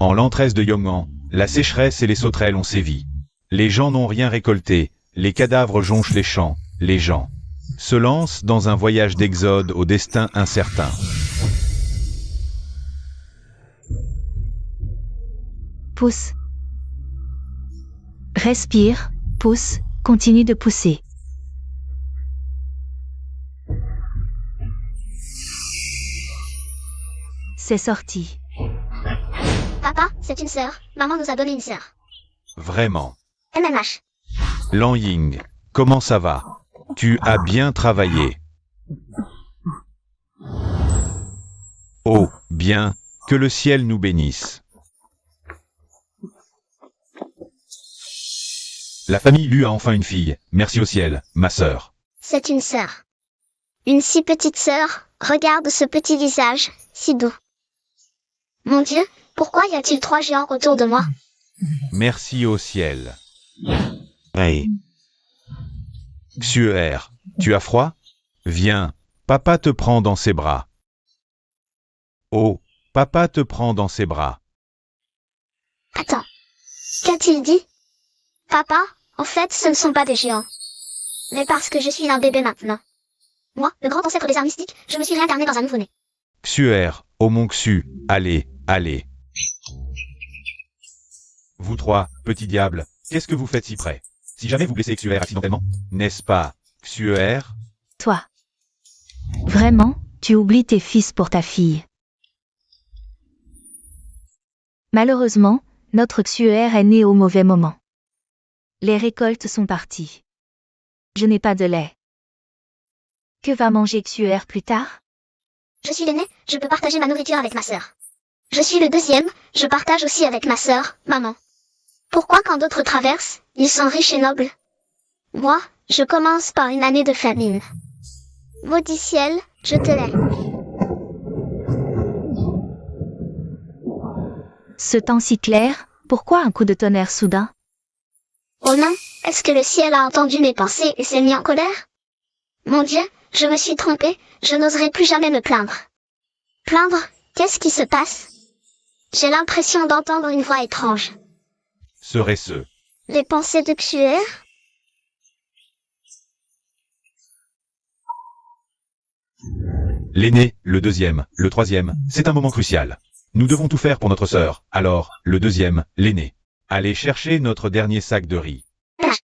En l'entrée de Yong'an, la sécheresse et les sauterelles ont sévi. Les gens n'ont rien récolté, les cadavres jonchent les champs, les gens se lancent dans un voyage d'exode au destin incertain. Pousse. Respire, pousse, continue de pousser. C'est sorti. Papa, c'est une sœur. Maman nous a donné une sœur. Vraiment. MMH. Lan Ying, comment ça va? Tu as bien travaillé. Oh, bien, que le ciel nous bénisse. La famille Lu a enfin une fille, merci au ciel, ma sœur. C'est une sœur. Une si petite sœur, regarde ce petit visage, si doux. Mon Dieu, pourquoi y a-t-il 3 géants autour de moi? Merci au ciel. Hey. Xuer, tu as froid? Viens, papa te prend dans ses bras. Oh, papa te prend dans ses bras. Attends. Qu'a-t-il dit? Papa, en fait, ce ne sont pas des géants. Mais parce que je suis un bébé maintenant. Moi, le grand ancêtre des arts mystiques, je me suis réincarné dans un nouveau-né. Xuer, oh mon Xu, allez, allez. Vous trois, petits diables, qu'est-ce que vous faites si près? Si jamais vous blessez Xuer accidentellement, n'est-ce pas, Xuer? Toi. Vraiment, tu oublies tes fils pour ta fille. Malheureusement, notre Xuer est né au mauvais moment. Les récoltes sont parties. Je n'ai pas de lait. Que va manger Xuer plus tard? Je suis l'aîné, je peux partager ma nourriture avec ma sœur. Je suis le deuxième, je partage aussi avec ma sœur, maman. Pourquoi quand d'autres traversent, ils sont riches et nobles? Moi, je commence par une année de famine. Maudit ciel, je te l'ai. Ce temps si clair, pourquoi un coup de tonnerre soudain? Oh non, est-ce que le ciel a entendu mes pensées et s'est mis en colère? Mon Dieu, je me suis trompée, je n'oserai plus jamais me plaindre. Plaindre? Qu'est-ce qui se passe? J'ai l'impression d'entendre une voix étrange. Serait-ce Les pensées de Xuer? l'aîné, le deuxième, le troisième, c'est un moment crucial. Nous devons tout faire pour notre sœur, alors, le deuxième, l'aîné. Allez chercher notre dernier sac de riz.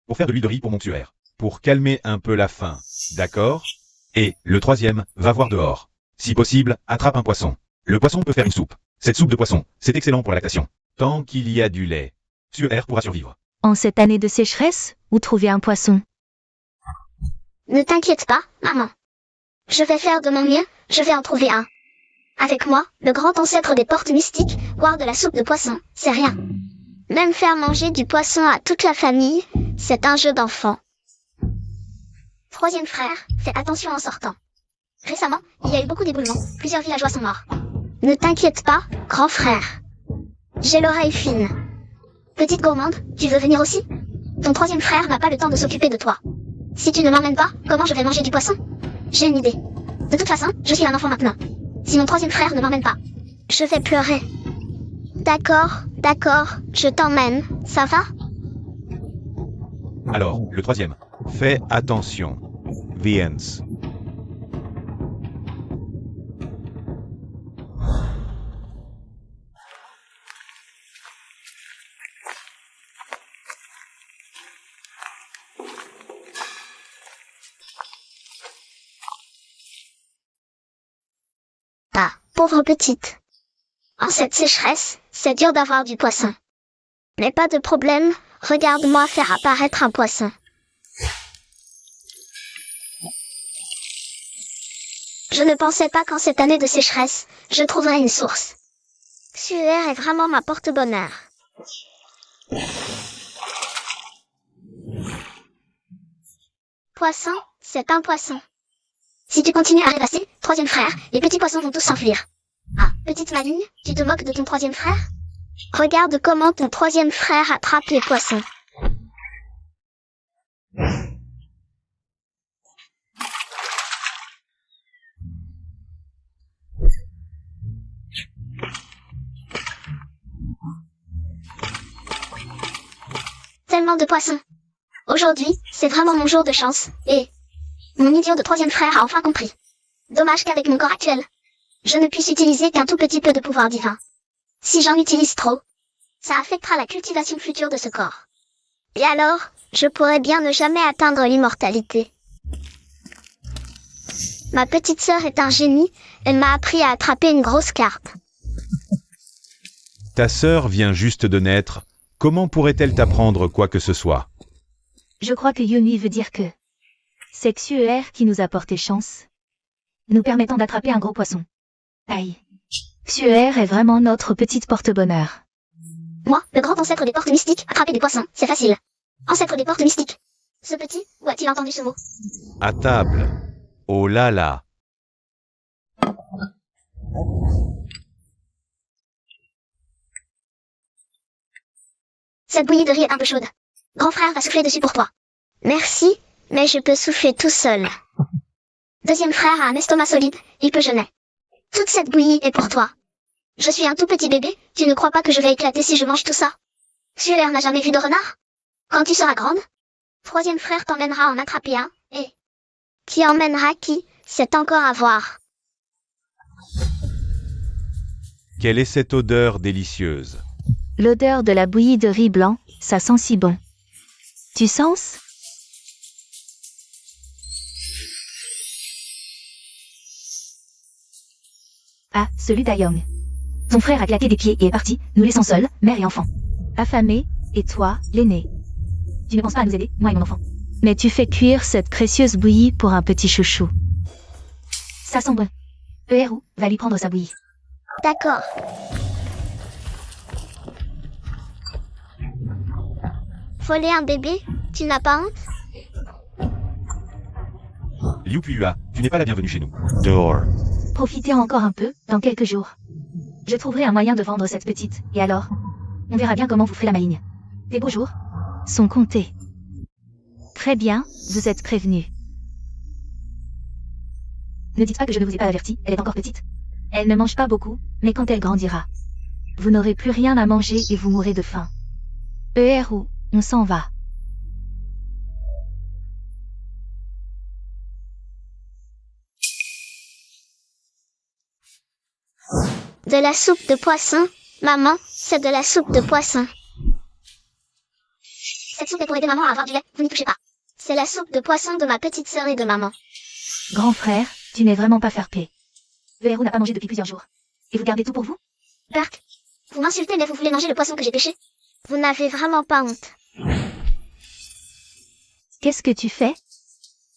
Pour faire de l'huile de riz pour mon Xuer. Pour calmer un peu la faim, d'accord? Et, le troisième, va voir dehors. Si possible, attrape un poisson. Le poisson peut faire une soupe. Cette soupe de poisson, c'est excellent pour la lactation. Tant qu'il y a du lait, Xuer pourra survivre. En cette année de sécheresse, où trouver un poisson? Ne t'inquiète pas, maman. Je vais faire de mon mieux, je vais en trouver un. Avec moi, le grand ancêtre des portes mystiques, boire de la soupe de poisson, c'est rien. Même faire manger du poisson à toute la famille, c'est un jeu d'enfant. Troisième frère, fais attention en sortant. Récemment, il y a eu beaucoup d'éboulements, plusieurs villageois sont morts. Ne t'inquiète pas, grand frère. J'ai l'oreille fine. Petite gourmande, tu veux venir aussi? Ton troisième frère n'a pas le temps de s'occuper de toi. Si tu ne m'emmènes pas, comment je vais manger du poisson? J'ai une idée. De toute façon, je suis un enfant maintenant. Si mon troisième frère ne m'emmène pas, je vais pleurer. D'accord, je t'emmène, ça va? Alors, le troisième, fais attention. Viens. Ah, pauvre petite. En cette sécheresse, c'est dur d'avoir du poisson. Mais pas de problème, regarde-moi faire apparaître un poisson. Je ne pensais pas qu'en cette année de sécheresse, je trouverais une source. Xuer est vraiment ma porte-bonheur. Poisson, c'est un poisson. Si tu continues à rêvasser, troisième frère, les petits poissons vont tous s'enfuir. Ah, petite maligne, tu te moques de ton troisième frère? Regarde comment ton troisième frère attrape les poissons. Tellement de poissons. Aujourd'hui, c'est vraiment mon jour de chance, et mon idiot de troisième frère a enfin compris. Dommage qu'avec mon corps actuel, je ne puisse utiliser qu'un tout petit peu de pouvoir divin. Si j'en utilise trop, ça affectera la cultivation future de ce corps. Et alors, je pourrais bien ne jamais atteindre l'immortalité. Ma petite sœur est un génie, elle m'a appris à attraper une grosse carpe. Ta sœur vient juste de naître. Comment pourrait-elle t'apprendre quoi que ce soit? Je crois que Yumi veut dire que c'est Xuer qui nous a porté chance, nous permettant d'attraper un gros poisson. Aïe. Xuer est vraiment notre petite porte-bonheur. Moi, le grand ancêtre des portes mystiques, attraper des poissons, c'est facile. Ancêtre des portes mystiques. Ce petit, où a-t-il entendu ce mot? À table. Oh là là. Cette bouillie de riz est un peu chaude. Grand frère va souffler dessus pour toi. Merci, mais je peux souffler tout seul. Deuxième frère a un estomac solide, il peut jeûner. Toute cette bouillie est pour toi. Je suis un tout petit bébé, tu ne crois pas que je vais éclater si je mange tout ça? Xuer n'a jamais vu de renard? Quand tu seras grande, troisième frère t'emmènera en attraper un, et qui emmènera qui, c'est encore à voir. Quelle est cette odeur délicieuse? L'odeur de la bouillie de riz blanc, ça sent si bon. Tu sens? Ah, celui d'Ayong. Ton frère a claqué des pieds et est parti, nous laissant seuls, mère et enfant. Affamés, et toi, l'aîné. Tu ne penses pas à nous aider, moi et mon enfant. Mais tu fais cuire cette précieuse bouillie pour un petit chouchou. Ça sent bon. Eru va lui prendre sa bouillie. D'accord. Voler un bébé, tu n'as pas honte? Liu Puya, tu n'es pas la bienvenue chez nous. Dehors. Profitez encore un peu, dans quelques jours. Je trouverai un moyen de vendre cette petite, et alors, on verra bien comment vous ferez la maligne. Tes beaux jours sont comptés. Très bien, vous êtes prévenus. Ne dites pas que je ne vous ai pas averti, elle est encore petite. Elle ne mange pas beaucoup, mais quand elle grandira, vous n'aurez plus rien à manger et vous mourrez de faim. Eru, on s'en va. De la soupe de poisson, maman, c'est de la soupe de poisson. Cette soupe est pour aider maman à avoir du lait, vous n'y touchez pas. C'est la soupe de poisson de ma petite sœur et de maman. Grand frère, tu n'es vraiment pas fair-play. Eru n'a pas mangé depuis plusieurs jours. Et vous gardez tout pour vous? Burk, vous m'insultez mais vous voulez manger le poisson que j'ai pêché? Vous n'avez vraiment pas honte. Qu'est-ce que tu fais?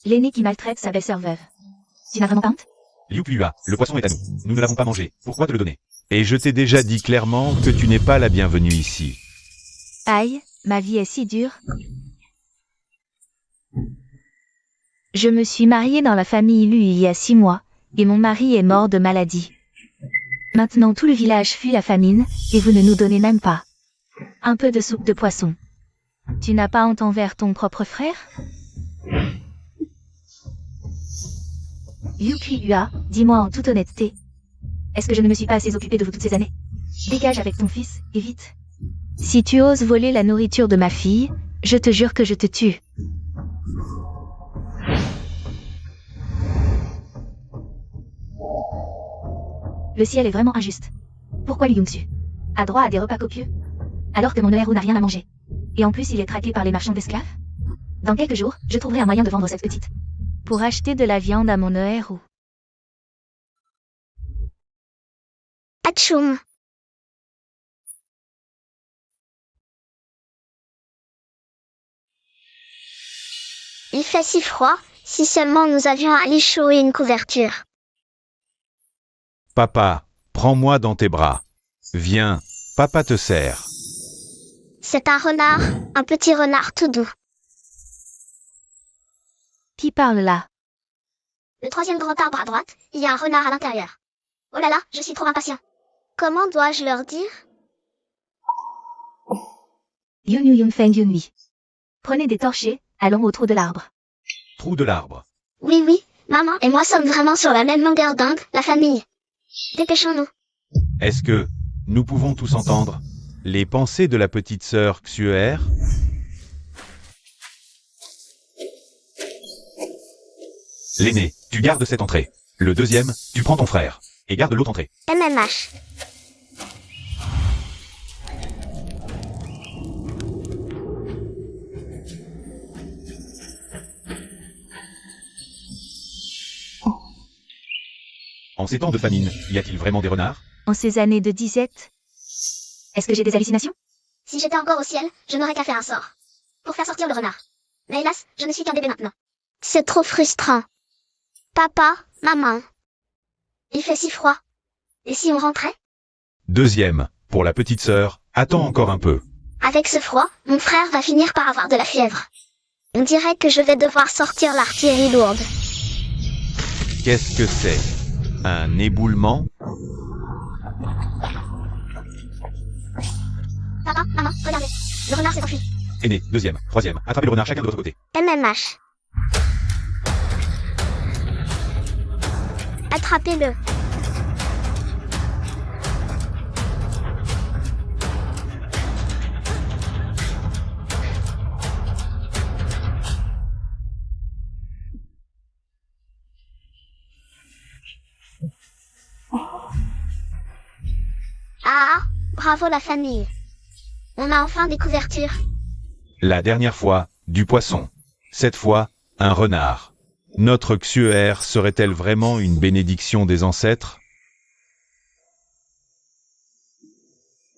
L'aîné qui maltraite sa belle-sœur veuve. Tu n'as vraiment pas honte? Liu Puya, le poisson est à nous. Nous ne l'avons pas mangé. Pourquoi te le donner? Et je t'ai déjà dit clairement que tu n'es pas la bienvenue ici. Aïe, ma vie est si dure. Je me suis mariée dans la famille Lu il y a 6 mois, et mon mari est mort de maladie. Maintenant tout le village fuit la famine, et vous ne nous donnez même pas un peu de soupe de poisson. Tu n'as pas honte envers ton propre frère? Yukiyua, dis-moi en toute honnêteté. Est-ce que je ne me suis pas assez occupée de vous toutes ces années? Dégage avec ton fils, et vite. Si tu oses voler la nourriture de ma fille, je te jure que je te tue. Le ciel est vraiment injuste. Pourquoi Liu Yongsu a droit à des repas copieux, alors que mon Eru n'a rien à manger? Et en plus il est traqué par les marchands d'esclaves? Dans quelques jours, je trouverai un moyen de vendre cette petite, pour acheter de la viande à mon Eru. Atchoum. Il fait si froid, si seulement nous avions un lit chaud et une couverture. Papa, prends-moi dans tes bras. Viens, papa te sert. C'est un renard, un petit renard tout doux. Qui parle là? Le troisième grand arbre à droite, il y a un renard à l'intérieur. Oh là là, je suis trop impatient. Comment dois-je leur dire? Yun Yun Feng Yunwi. Prenez des torchers, allons au trou de l'arbre. Trou de l'arbre. Oui, oui, maman et moi sommes vraiment sur la même longueur d'onde, la famille. Dépêchons-nous. Est-ce que nous pouvons tous entendre les pensées de la petite sœur Xuer? L'aîné, tu gardes cette entrée. Le deuxième, tu prends ton frère. Et garde l'autre entrée. MMH. En ces temps de famine, y a-t-il vraiment des renards? En ces années de disette, est-ce que j'ai des hallucinations? Si j'étais encore au ciel, je n'aurais qu'à faire un sort. Pour faire sortir le renard. Mais hélas, je ne suis qu'un bébé maintenant. C'est trop frustrant. Papa, maman. Il fait si froid. Et si on rentrait? Deuxième, pour la petite sœur, attends encore un peu. Avec ce froid, mon frère va finir par avoir de la fièvre. On dirait que je vais devoir sortir l'artillerie lourde. Qu'est-ce que c'est? Un éboulement? Papa, maman, regardez. Le renard s'est enfui. Aîné, deuxième, troisième, attrapez le renard chacun de l'autre côté. MMH. Attrapez-le. Ah, bravo la famille. On a enfin des couvertures. La dernière fois, du poisson. Cette fois, un renard. Notre XUER serait-elle vraiment une bénédiction des ancêtres?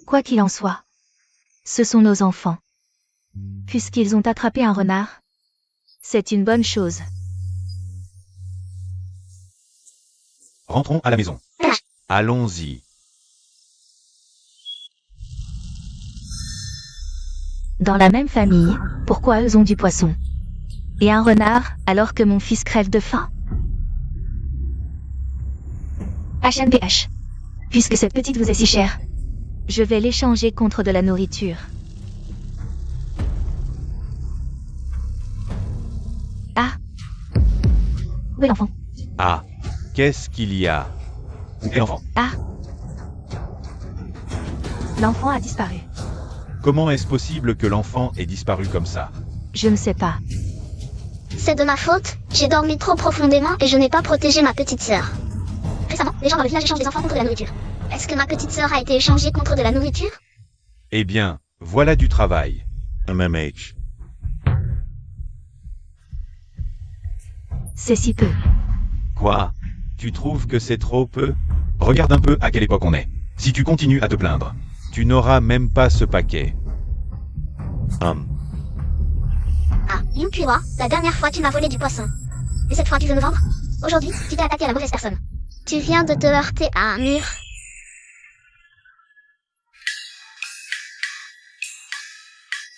Quoi qu'il en soit, ce sont nos enfants. Puisqu'ils ont attrapé un renard, c'est une bonne chose. Rentrons à la maison. Allons-y. Dans la même famille, pourquoi eux ont du poisson? Et un renard, alors que mon fils crève de faim? HMPH. Puisque cette petite vous est si chère, je vais l'échanger contre de la nourriture. Ah. Où est l'enfant? Ah, qu'est-ce qu'il y a? Où est l'enfant? Ah. L'enfant a disparu. Comment est-ce possible que l'enfant ait disparu comme ça? Je ne sais pas. C'est de ma faute, j'ai dormi trop profondément et je n'ai pas protégé ma petite sœur. Récemment, les gens dans le village échangent des enfants contre de la nourriture. Est-ce que ma petite sœur a été échangée contre de la nourriture? Eh bien, voilà du travail. MMH. C'est si peu. Quoi? Tu trouves que c'est trop peu? Regarde un peu à quelle époque on est. Si tu continues à te plaindre, tu n'auras même pas ce paquet. Ah, Yukiwa, la dernière fois tu m'as volé du poisson. Et cette fois tu veux me vendre? Aujourd'hui, tu t'es attaqué à la mauvaise personne. Tu viens de te heurter à un mur.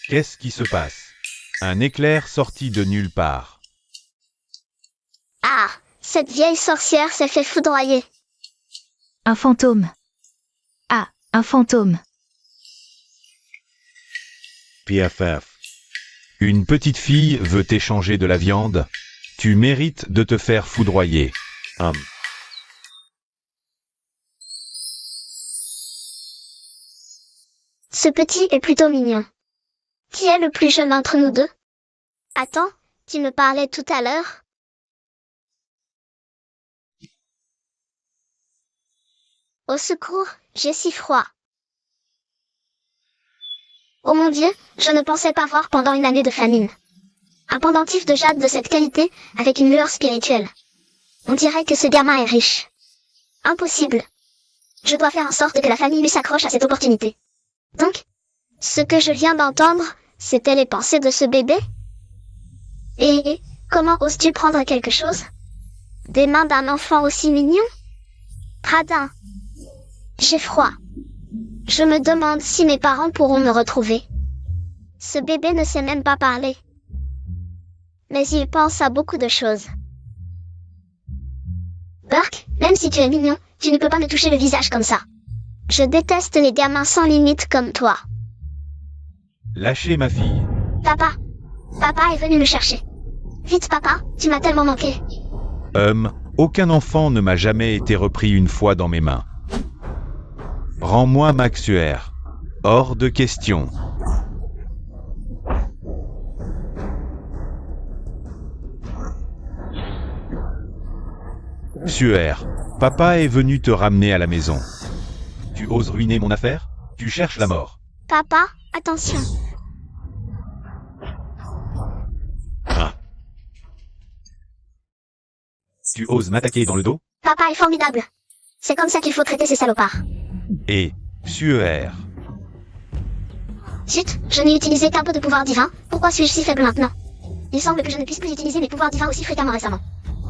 Qu'est-ce qui se passe? Un éclair sorti de nulle part. Ah, cette vieille sorcière s'est fait foudroyer. Un fantôme. Ah, un fantôme. PFF. Une petite fille veut échanger de la viande. Tu mérites de te faire foudroyer. Ce petit est plutôt mignon. Qui est le plus jeune entre nous deux? Attends, tu me parlais tout à l'heure? Au secours, j'ai si froid. Oh mon Dieu, je ne pensais pas voir pendant une année de famine. Un pendentif de jade de cette qualité, avec une lueur spirituelle. On dirait que ce gamin est riche. Impossible. Je dois faire en sorte que la famille lui s'accroche à cette opportunité. Donc, ce que je viens d'entendre, c'était les pensées de ce bébé? Et comment oses-tu prendre quelque chose des mains d'un enfant aussi mignon? Radin. J'ai froid. Je me demande si mes parents pourront me retrouver. Ce bébé ne sait même pas parler. Mais il pense à beaucoup de choses. Burke, même si tu es mignon, tu ne peux pas me toucher le visage comme ça. Je déteste les gamins sans limite comme toi. Lâchez ma fille. Papa. Papa est venu me chercher. Vite papa, tu m'as tellement manqué. Aucun enfant ne m'a jamais été repris une fois dans mes mains. Rends-moi ma XUER. Hors de question. Xuer, papa est venu te ramener à la maison. Tu oses ruiner mon affaire? Tu cherches la mort. Papa, attention. Ah. Tu oses m'attaquer dans le dos? Papa est formidable. C'est comme ça qu'il faut traiter ces salopards. Et, Xuer, Chut, je n'ai utilisé qu'un peu de pouvoir divin. Pourquoi suis-je si faible maintenant? Il semble que je ne puisse plus utiliser mes pouvoirs divins aussi fréquemment récemment.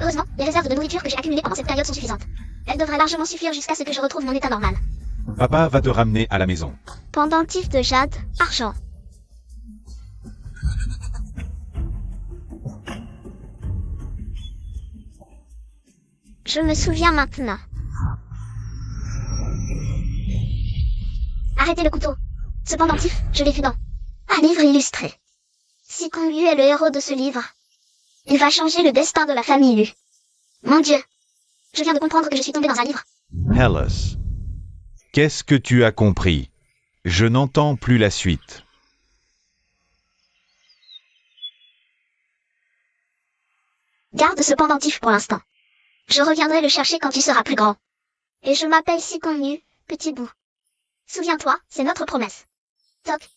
Heureusement, les réserves de nourriture que j'ai accumulées pendant cette période sont suffisantes. Elles devraient largement suffire jusqu'à ce que je retrouve mon état normal. papa va te ramener à la maison. Pendentif de jade, argent. Je me souviens maintenant. Arrêtez le couteau. Ce pendentif, je l'ai vu dans un livre illustré. Si Kong Yu est le héros de ce livre, il va changer le destin de la famille Lu. Mon Dieu. Je viens de comprendre que je suis tombé dans un livre. Hellas. Qu'est-ce que tu as compris? Je n'entends plus la suite. Garde ce pendentif pour l'instant. Je reviendrai le chercher quand tu seras plus grand. Et je m'appelle Si Kong Yu, petit bout. Souviens-toi, c'est notre promesse. Toc.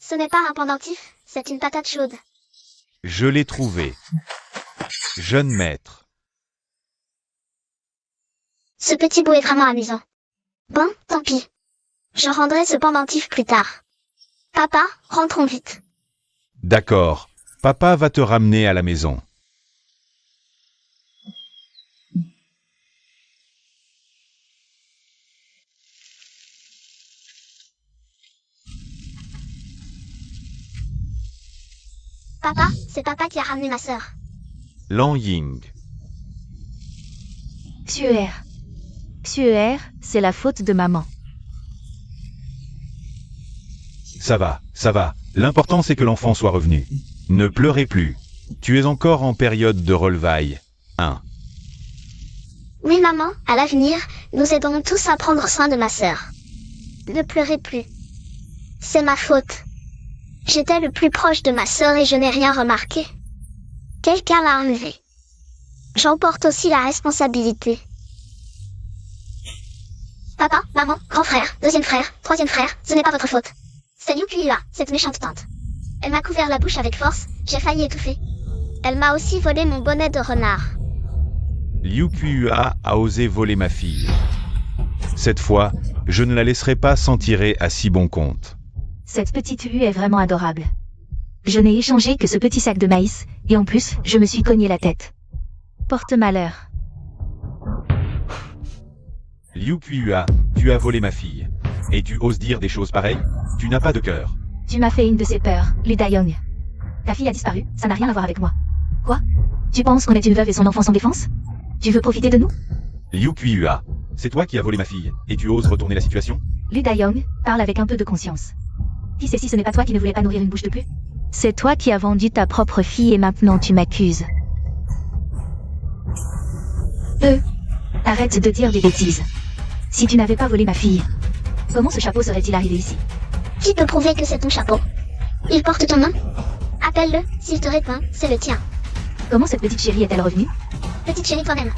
Ce n'est pas un pendentif, c'est une patate chaude. Je l'ai trouvé. Jeune maître. Ce petit bout est vraiment amusant. Bon, tant pis. Je rendrai ce pendentif plus tard. Papa, rentrons vite. D'accord. Papa va te ramener à la maison. Papa, c'est papa qui a ramené ma sœur. Lan Ying. Xuer. Xuer, c'est la faute de maman. Ça va. L'important c'est que l'enfant soit revenu. Ne pleurez plus. Tu es encore en période de relevaille. 1. Oui maman, à l'avenir, nous aiderons tous à prendre soin de ma sœur. Ne pleurez plus. C'est ma faute. J'étais le plus proche de ma sœur et je n'ai rien remarqué. Quelqu'un l'a enlevée. J'en porte aussi la responsabilité. Papa, maman, grand frère, deuxième frère, troisième frère, ce n'est pas votre faute. C'est Liu Kuya, cette méchante tante. Elle m'a couvert la bouche avec force, j'ai failli étouffer. Elle m'a aussi volé mon bonnet de renard. Liu Kuya a osé voler ma fille. Cette fois, je ne la laisserai pas s'en tirer à si bon compte. Cette petite Hu est vraiment adorable. Je n'ai échangé que ce petit sac de maïs, et en plus, je me suis cogné la tête. Porte malheur. Liu Kuya, tu as volé ma fille. Et tu oses dire des choses pareilles? Tu n'as pas de cœur. Tu m'as fait une de ces peurs, Lu Dayong. Ta fille a disparu, ça n'a rien à voir avec moi. Quoi? Tu penses qu'on est une veuve et son enfant sans défense? Tu veux profiter de nous? Liu Kuya, c'est toi qui as volé ma fille, et tu oses retourner la situation? Lu Dayong, parle avec un peu de conscience. Qui sait si ce n'est pas toi qui ne voulais pas nourrir une bouche de plus? C'est toi qui as vendu ta propre fille et maintenant tu m'accuses. Arrête de dire des bêtises. Si tu n'avais pas volé ma fille, comment ce chapeau serait-il arrivé ici? Qui peut prouver que c'est ton chapeau? Il porte ton nom? Appelle-le, s'il te répond, c'est le tien. Comment cette petite chérie est-elle revenue? Petite chérie toi-même.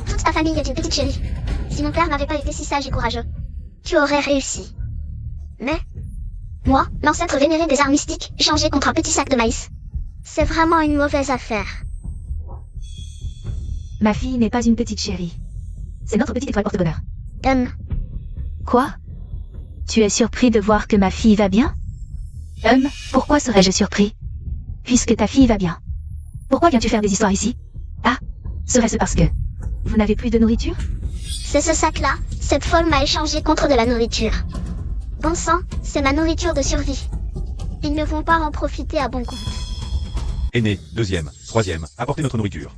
Toute ta famille est une petite chérie. Si mon père n'avait pas été si sage et courageux, tu aurais réussi. Mais, moi, l'ancêtre vénéré des arts mystiques, échangé contre un petit sac de maïs. C'est vraiment une mauvaise affaire. Ma fille n'est pas une petite chérie. C'est notre petite étoile porte-bonheur. Quoi? Tu es surpris de voir que ma fille va bien? Pourquoi serais-je surpris? Puisque ta fille va bien. Pourquoi viens-tu faire des histoires ici? Ah, serait-ce parce que vous n'avez plus de nourriture? C'est ce sac-là, cette folle m'a échangé contre de la nourriture. Bon sang, c'est ma nourriture de survie. Ils ne vont pas en profiter à bon compte. Aîné, deuxième, troisième, apportez notre nourriture.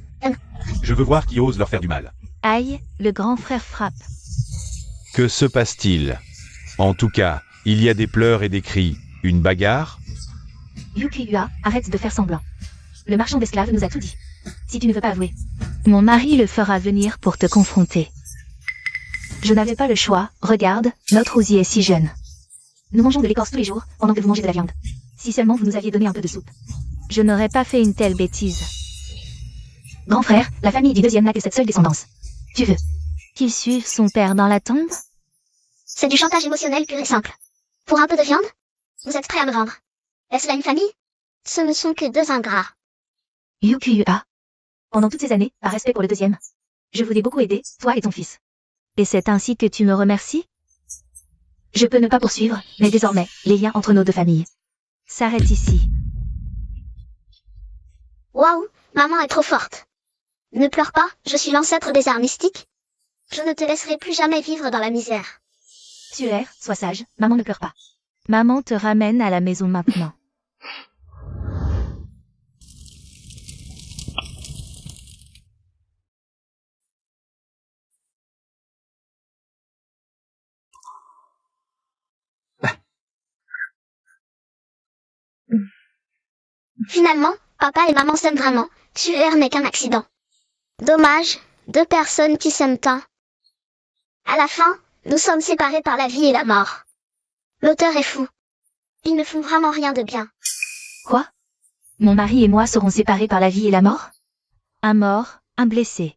Je veux voir qui ose leur faire du mal. Aïe, le grand frère frappe. Que se passe-t-il? En tout cas, il y a des pleurs et des cris. Une bagarre? Liu Kuya, arrête de faire semblant. Le marchand d'esclaves nous a tout dit. Si tu ne veux pas avouer, mon mari le fera venir pour te confronter. Je n'avais pas le choix, regarde, notre Ouzi est si jeune. Nous mangeons de l'écorce tous les jours, pendant que vous mangez de la viande. Si seulement vous nous aviez donné un peu de soupe. Je n'aurais pas fait une telle bêtise. Grand frère, la famille du deuxième n'a que cette seule descendance. Tu veux qu'il suive son père dans la tombe? C'est du chantage émotionnel pur et simple. Pour un peu de viande? Vous êtes prêt à me vendre? Est-ce là une famille? Ce ne sont que deux ingrats. Yukiyua. Pendant toutes ces années, par respect pour le deuxième, je vous ai beaucoup aidé, toi et ton fils. Et c'est ainsi que tu me remercies? Je peux ne pas poursuivre, mais désormais, les liens entre nos deux familles s'arrêtent ici. Waouh, maman est trop forte. Ne pleure pas, je suis l'ancêtre des arts mystiques. Je ne te laisserai plus jamais vivre dans la misère. Suer, sois sage, maman ne pleure pas. Maman te ramène à la maison maintenant. Finalement, papa et maman s'aiment vraiment. Tuer n'est qu'un accident. Dommage, deux personnes qui s'aiment tant. À la fin, nous sommes séparés par la vie et la mort. L'auteur est fou. Ils ne font vraiment rien de bien. Quoi? Mon mari et moi serons séparés par la vie et la mort? Un mort, un blessé.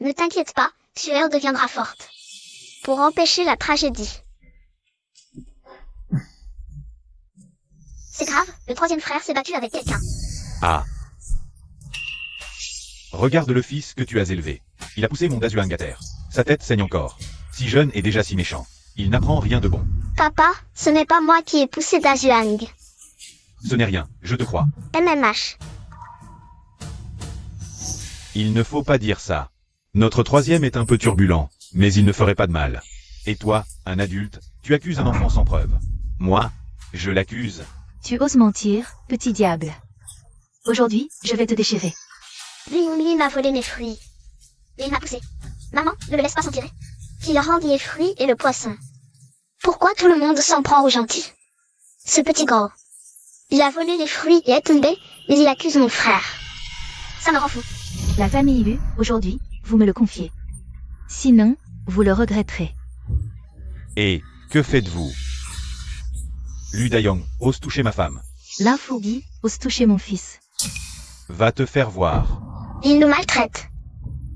Ne t'inquiète pas, Tuer deviendra forte. Pour empêcher la tragédie. C'est grave, le troisième frère s'est battu avec quelqu'un. Ah. Regarde le fils que tu as élevé. Il a poussé mon Dazuang à terre. Sa tête saigne encore. Si jeune et déjà si méchant. Il n'apprend rien de bon. Papa, ce n'est pas moi qui ai poussé Dazuang. Ce n'est rien, je te crois. MMH. Il ne faut pas dire ça. Notre troisième est un peu turbulent, mais il ne ferait pas de mal. Et toi, un adulte, tu accuses un enfant sans preuve. Moi, je l'accuse. Tu oses mentir, petit diable. Aujourd'hui, je vais te déchirer. Lui m'a volé mes fruits. Et il m'a poussé. Maman, ne le laisse pas s'en tirer. Qu'il rende les fruits et le poisson. Pourquoi tout le monde s'en prend aux gentils? Ce petit gros. Il a volé les fruits et est tombé, mais il accuse mon frère. Ça me rend fou. La famille Lu, aujourd'hui, vous me le confiez. Sinon, vous le regretterez. Et, que faites-vous? Lu Dayong, ose toucher ma femme. L'infoubi ose toucher mon fils. Va te faire voir. Il nous maltraite.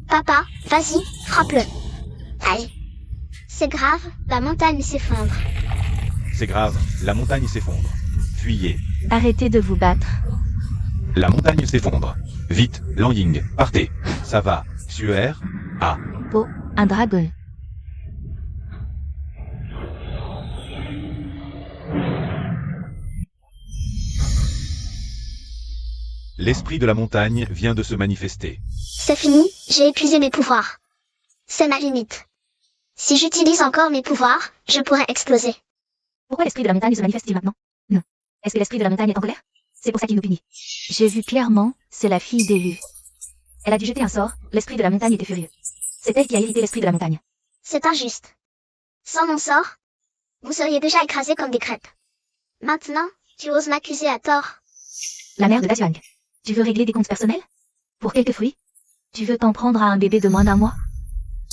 Papa, vas-y, frappe-le. Aïe. C'est grave, la montagne s'effondre. C'est grave, la montagne s'effondre. Fuyez. Arrêtez de vous battre. La montagne s'effondre. Vite, Langying, partez. Ça va, Suer. Ah. Po, un dragon. L'esprit de la montagne vient de se manifester. C'est fini, j'ai épuisé mes pouvoirs. C'est ma limite. Si j'utilise encore mes pouvoirs, je pourrais exploser. Pourquoi l'esprit de la montagne se manifeste-t-il maintenant? Non. Est-ce que l'esprit de la montagne est en colère? C'est pour ça qu'il nous punit. J'ai vu clairement, c'est la fille d'Elu. Elle a dû jeter un sort, l'esprit de la montagne était furieux. C'est elle qui a irrité l'esprit de la montagne. C'est injuste. Sans mon sort, vous seriez déjà écrasés comme des crêpes. Maintenant, tu oses m'accuser à tort. La mère de Dazuang. Tu veux régler des comptes personnels? Pour quelques fruits? Tu veux t'en prendre à un bébé de moins d'un mois?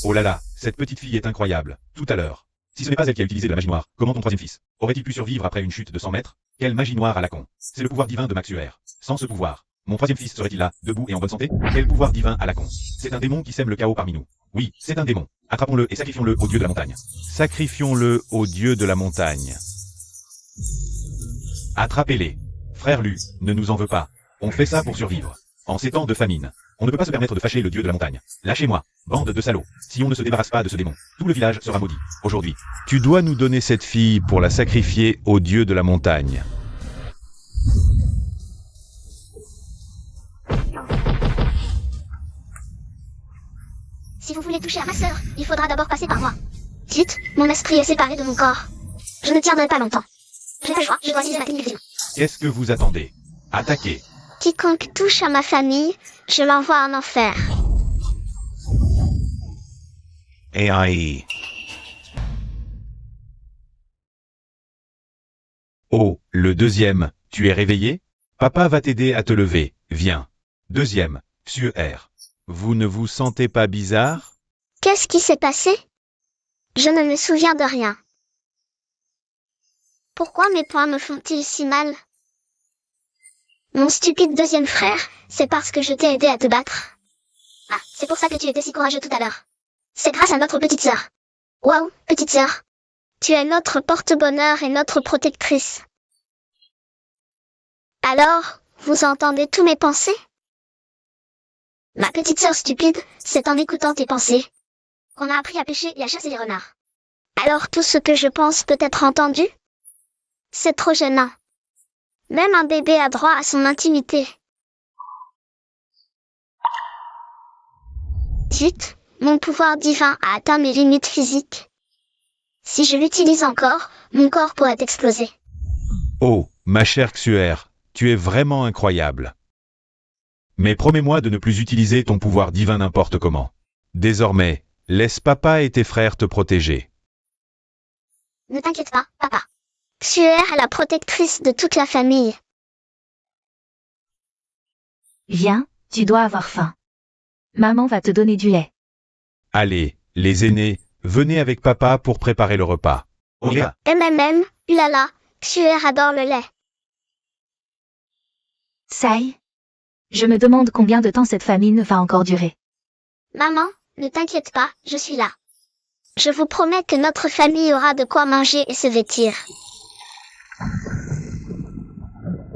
Oh là là, cette petite fille est incroyable. Tout à l'heure. Si ce n'est pas elle qui a utilisé de la magie noire, comment ton troisième fils aurait-il pu survivre après une chute de 100 mètres? Quelle magie noire à la con. C'est le pouvoir divin de Maxuer. Sans ce pouvoir, mon troisième fils serait-il là, debout et en bonne santé? Quel pouvoir divin à la con. C'est un démon qui sème le chaos parmi nous. Oui, c'est un démon. Attrapons-le et sacrifions-le au dieu de la montagne. Sacrifions-le au dieu de la montagne. Attrapez-les. Frère Lu, ne nous en veux pas. On fait ça pour survivre. En ces temps de famine, on ne peut pas se permettre de fâcher le dieu de la montagne. Lâchez-moi, bande de salauds. Si on ne se débarrasse pas de ce démon, tout le village sera maudit. Aujourd'hui, tu dois nous donner cette fille pour la sacrifier au dieu de la montagne. Si vous voulez toucher à ma sœur, il faudra d'abord passer par moi. Vite, mon esprit est séparé de mon corps. Je ne tiendrai pas longtemps. Je n'ai pas le choix, je dois utiliser ma technique. Qu'est-ce que vous attendez? Attaquez. Quiconque touche à ma famille, je l'envoie en enfer. AI. Oh, le deuxième, tu es réveillé? Papa va t'aider à te lever, viens. Deuxième, Suer. Vous ne vous sentez pas bizarre? Qu'est-ce qui s'est passé? Je ne me souviens de rien. Pourquoi mes poings me font-ils si mal? Mon stupide deuxième frère, c'est parce que je t'ai aidé à te battre. Ah, c'est pour ça que tu étais si courageux tout à l'heure. C'est grâce à notre petite sœur. Waouh, petite sœur. Tu es notre porte-bonheur et notre protectrice. Alors, vous entendez tous mes pensées? Ma petite sœur stupide, c'est en écoutant tes pensées qu'on a appris à pêcher et à chasser les renards. Alors tout ce que je pense peut être entendu? C'est trop gênant. Même un bébé a droit à son intimité. Zut, mon pouvoir divin a atteint mes limites physiques. Si je l'utilise encore, mon corps pourrait exploser. Oh, ma chère Xuer, tu es vraiment incroyable. Mais promets-moi de ne plus utiliser ton pouvoir divin n'importe comment. Désormais, laisse papa et tes frères te protéger. Ne t'inquiète pas, papa. Xuer est la protectrice de toute la famille. Viens, tu dois avoir faim. Maman va te donner du lait. Allez, les aînés, venez avec papa pour préparer le repas. Olia. Ulala, Xuer adore le lait. Sai. Je me demande combien de temps cette famine va encore durer. Maman, ne t'inquiète pas, je suis là. Je vous promets que notre famille aura de quoi manger et se vêtir.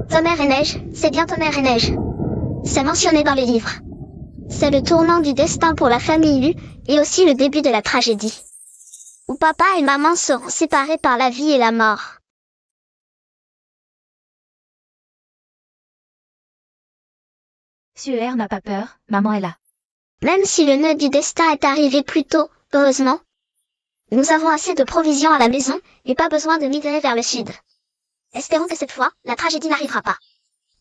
Tonnerre et neige, c'est bien tonnerre et neige. C'est mentionné dans les livres. C'est le tournant du destin pour la famille Lu, et aussi le début de la tragédie. Où papa et maman seront séparés par la vie et la mort. Xuer n'a pas peur, maman est là. Même si le nœud du destin est arrivé plus tôt, heureusement, nous avons assez de provisions à la maison, et pas besoin de migrer vers le sud. Espérons que cette fois, la tragédie n'arrivera pas.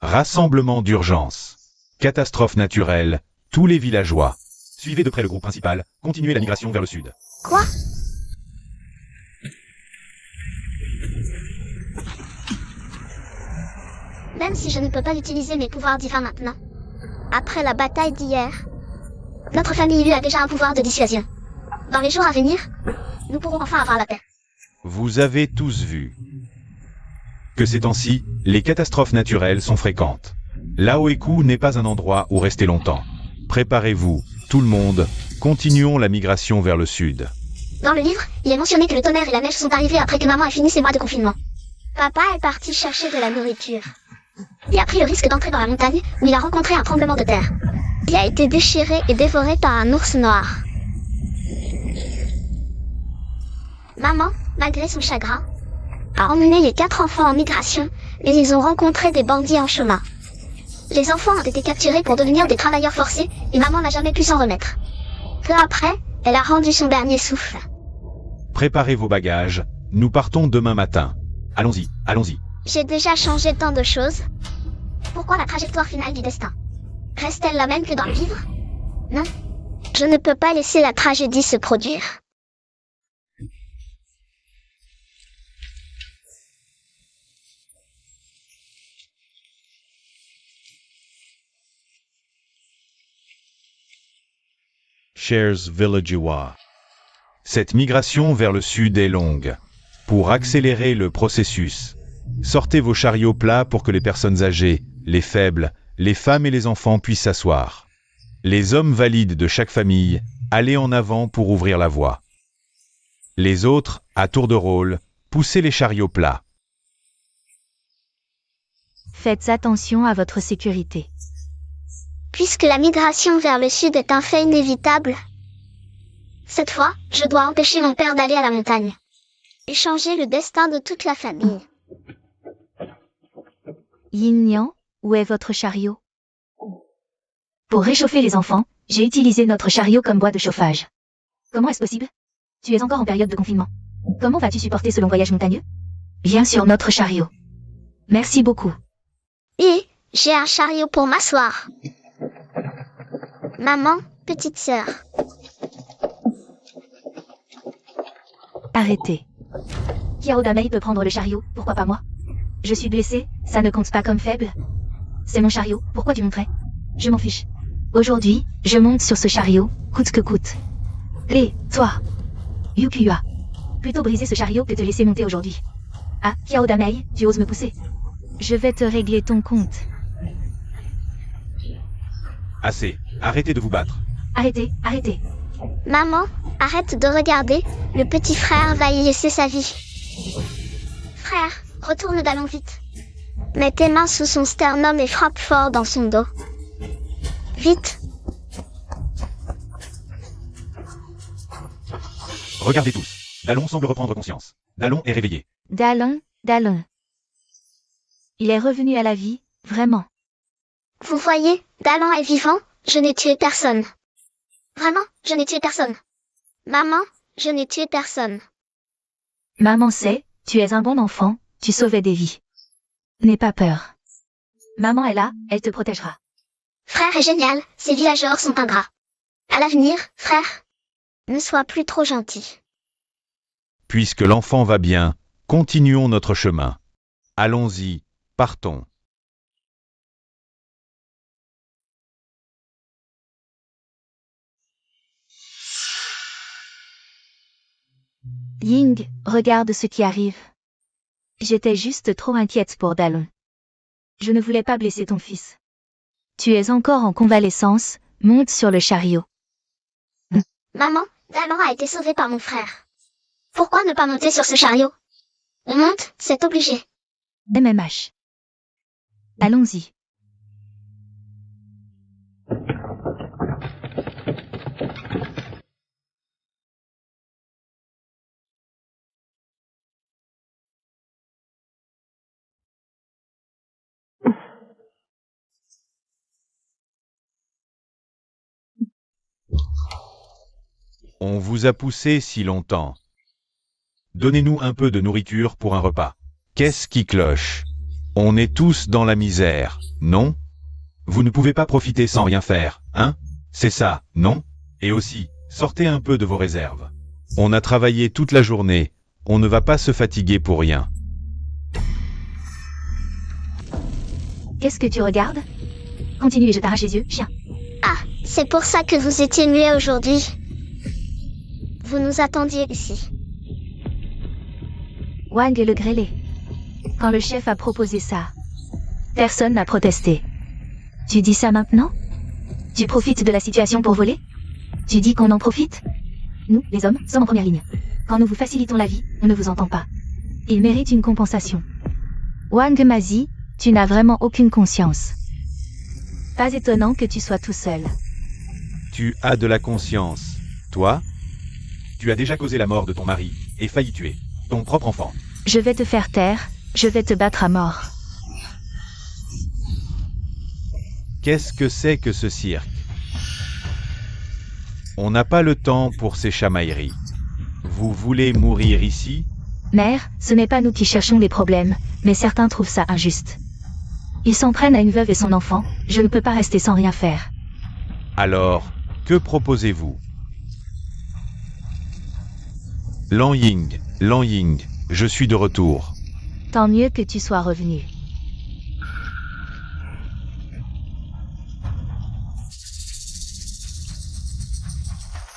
Rassemblement d'urgence. Catastrophe naturelle. Tous les villageois. Suivez de près le groupe principal. Continuez la migration vers le sud. Quoi? Même si je ne peux pas utiliser mes pouvoirs divins maintenant. Après la bataille d'hier, notre famille Lu a déjà un pouvoir de dissuasion. Dans les jours à venir, nous pourrons enfin avoir la paix. Vous avez tous vu que ces temps-ci, les catastrophes naturelles sont fréquentes. Laoeku n'est pas un endroit où rester longtemps. Préparez-vous, tout le monde, continuons la migration vers le sud. Dans le livre, il est mentionné que le tonnerre et la neige sont arrivés après que maman ait fini ses mois de confinement. Papa est parti chercher de la nourriture. Il a pris le risque d'entrer dans la montagne, où il a rencontré un tremblement de terre. Il a été déchiré et dévoré par un ours noir. Maman, malgré son chagrin, a emmené les 4 enfants en migration, mais ils ont rencontré des bandits en chemin. Les enfants ont été capturés pour devenir des travailleurs forcés, et maman n'a jamais pu s'en remettre. Peu après, elle a rendu son dernier souffle. Préparez vos bagages, nous partons demain matin. Allons-y, allons-y. J'ai déjà changé tant de choses. Pourquoi la trajectoire finale du destin? Reste-t-elle la même que dans le livre? Non. Je ne peux pas laisser la tragédie se produire. Chers villageois. Cette migration vers le sud est longue. Pour accélérer le processus, sortez vos chariots plats pour que les personnes âgées, les faibles, les femmes et les enfants puissent s'asseoir. Les hommes valides de chaque famille, allez en avant pour ouvrir la voie. Les autres, à tour de rôle, poussez les chariots plats. Faites attention à votre sécurité. Puisque la migration vers le sud est un fait inévitable, cette fois, je dois empêcher mon père d'aller à la montagne et changer le destin de toute la famille. Yin-Yang, où est votre chariot? Pour réchauffer les enfants, j'ai utilisé notre chariot comme bois de chauffage. Comment est-ce possible? Tu es encore en période de confinement. Comment vas-tu supporter ce long voyage montagneux? Viens sur notre chariot. Merci beaucoup. Et j'ai un chariot pour m'asseoir. Maman, petite sœur. Arrêtez. Kiao Damei peut prendre le chariot, pourquoi pas moi? Je suis blessée, ça ne compte pas comme faible. C'est mon chariot, pourquoi tu monterais? Je m'en fiche. Aujourd'hui, je monte sur ce chariot, coûte que coûte. Hé, toi, Yukiyua. Plutôt briser ce chariot que te laisser monter aujourd'hui. Ah, Kiao Damei, tu oses me pousser? Je vais te régler ton compte. Assez. Arrêtez de vous battre. Arrêtez, arrêtez. Maman, arrête de regarder, le petit frère va y laisser sa vie. Frère, retourne Dallon vite. Mets tes mains sous son sternum et frappe fort dans son dos. Vite. Regardez tous. Dallon semble reprendre conscience. Dallon est réveillé. Dallon, Dallon. Il est revenu à la vie, vraiment. Vous voyez, Dallon est vivant, je n'ai tué personne. Vraiment, je n'ai tué personne. Maman, je n'ai tué personne. Maman sait, tu es un bon enfant, tu sauvais des vies. N'aie pas peur. Maman est là, elle te protégera. Frère est génial, ces villageois sont ingrats. À l'avenir, frère, ne sois plus trop gentil. Puisque l'enfant va bien, continuons notre chemin. Allons-y, partons. Ying, regarde ce qui arrive. J'étais juste trop inquiète pour Dallon. Je ne voulais pas blesser ton fils. Tu es encore en convalescence, monte sur le chariot. Maman, Dallon a été sauvé par mon frère. Pourquoi ne pas monter sur ce chariot? On monte, c'est obligé. MMH. Allons-y. On vous a poussé si longtemps. Donnez-nous un peu de nourriture pour un repas. Qu'est-ce qui cloche? On est tous dans la misère, non? Vous ne pouvez pas profiter sans rien faire, hein? C'est ça, non? Et aussi, sortez un peu de vos réserves. On a travaillé toute la journée, on ne va pas se fatiguer pour rien. Qu'est-ce que tu regardes? Continue et je t'arrache les yeux, chien. Ah, c'est pour ça que vous étiez muet aujourd'hui. Vous nous attendiez ici. Wang le grêlé. Quand le chef a proposé ça, personne n'a protesté. Tu dis ça maintenant? Tu profites de la situation pour voler? Tu dis qu'on en profite? Nous, les hommes, sommes en première ligne. Quand nous vous facilitons la vie, on ne vous entend pas. Il mérite une compensation. Wang Mazi, tu n'as vraiment aucune conscience. Pas étonnant que tu sois tout seul. Tu as de la conscience, toi? Tu as déjà causé la mort de ton mari, et failli tuer ton propre enfant. Je vais te faire taire, je vais te battre à mort. Qu'est-ce que c'est que ce cirque? On n'a pas le temps pour ces chamailleries. Vous voulez mourir ici? Mère, ce n'est pas nous qui cherchons les problèmes, mais certains trouvent ça injuste. Ils s'en prennent à une veuve et son enfant, je ne peux pas rester sans rien faire. Alors, que proposez-vous? Lan Ying, je suis de retour. Tant mieux que tu sois revenu.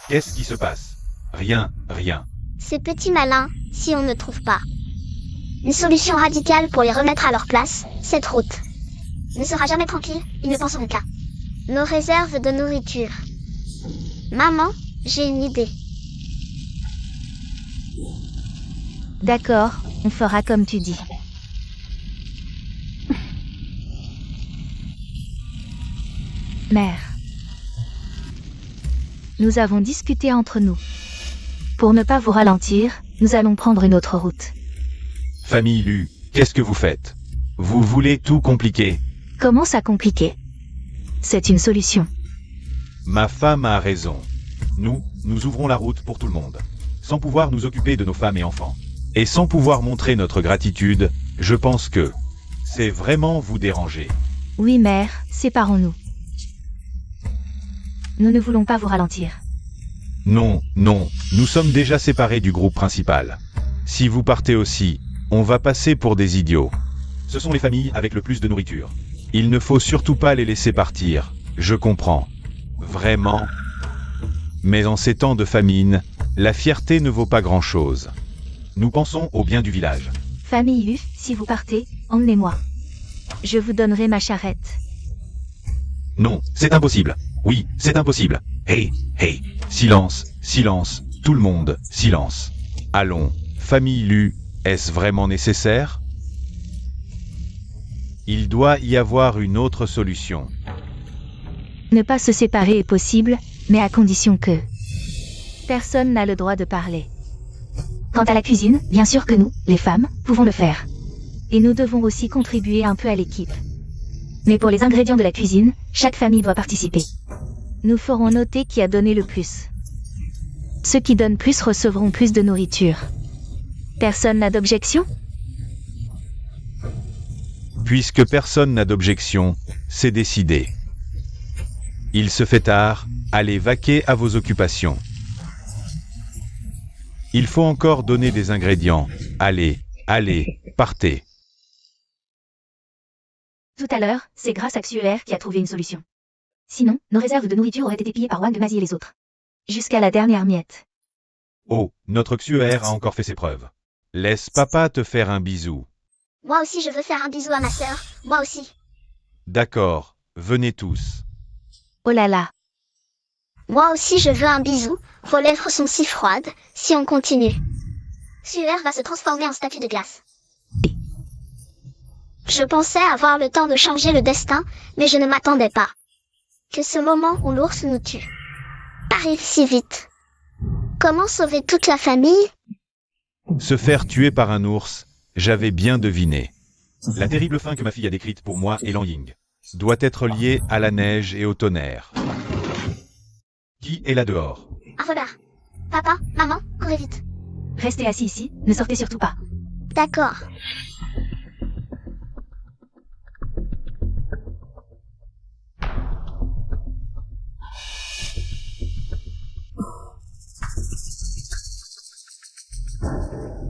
Qu'est-ce qui se passe? Rien. Ces petits malins, si on ne trouve pas une solution radicale pour les remettre à leur place, cette route ne sera jamais tranquille, ils ne penseront qu'à nos réserves de nourriture. Maman, j'ai une idée. D'accord, on fera comme tu dis. Mère. Nous avons discuté entre nous. Pour ne pas vous ralentir, nous allons prendre une autre route. Famille Lu, qu'est-ce que vous faites? Vous voulez tout compliquer? Comment ça compliqué? C'est une solution. Ma femme a raison. Nous ouvrons la route pour tout le monde. Sans pouvoir nous occuper de nos femmes et enfants. Et sans pouvoir montrer notre gratitude, je pense que c'est vraiment vous déranger. Oui, mère, séparons-nous. Nous ne voulons pas vous ralentir. Non, nous sommes déjà séparés du groupe principal. Si vous partez aussi, on va passer pour des idiots. Ce sont les familles avec le plus de nourriture. Il ne faut surtout pas les laisser partir, je comprends. Vraiment. Mais en ces temps de famine, la fierté ne vaut pas grand-chose. Nous pensons au bien du village. Famille Lu, si vous partez, emmenez-moi. Je vous donnerai ma charrette. Non, c'est impossible. Oui, c'est impossible. Hey, hey. Silence, silence, tout le monde, silence. Allons, famille Lu, est-ce vraiment nécessaire? Il doit y avoir une autre solution. Ne pas se séparer est possible, mais à condition que personne n'a le droit de parler. Quant à la cuisine, bien sûr que nous, les femmes, pouvons le faire. Et nous devons aussi contribuer un peu à l'équipe. Mais pour les ingrédients de la cuisine, chaque famille doit participer. Nous ferons noter qui a donné le plus. Ceux qui donnent plus recevront plus de nourriture. Personne n'a d'objection? Puisque personne n'a d'objection, c'est décidé. Il se fait tard, allez vaquer à vos occupations. Il faut encore donner des ingrédients. Allez, allez, partez. Tout à l'heure, c'est grâce à Xuer qui a trouvé une solution. Sinon, nos réserves de nourriture auraient été pillées par Wang de Mazi et les autres. Jusqu'à la dernière miette. Oh, notre Xuer a encore fait ses preuves. Laisse papa te faire un bisou. Moi aussi je veux faire un bisou à ma sœur, moi aussi. D'accord, venez tous. Oh là là. Moi aussi je veux un bisou, vos lèvres sont si froides, si on continue. Suer va se transformer en statue de glace. Je pensais avoir le temps de changer le destin, mais je ne m'attendais pas. Que ce moment où l'ours nous tue arrive si vite. Comment sauver toute la famille? Se faire tuer par un ours, j'avais bien deviné. La terrible fin que ma fille a décrite pour moi et Lan Ying doit être liée à la neige et au tonnerre. Qui est là dehors? Un regard. Papa, maman, courez vite. Restez assis ici, ne sortez surtout pas. D'accord.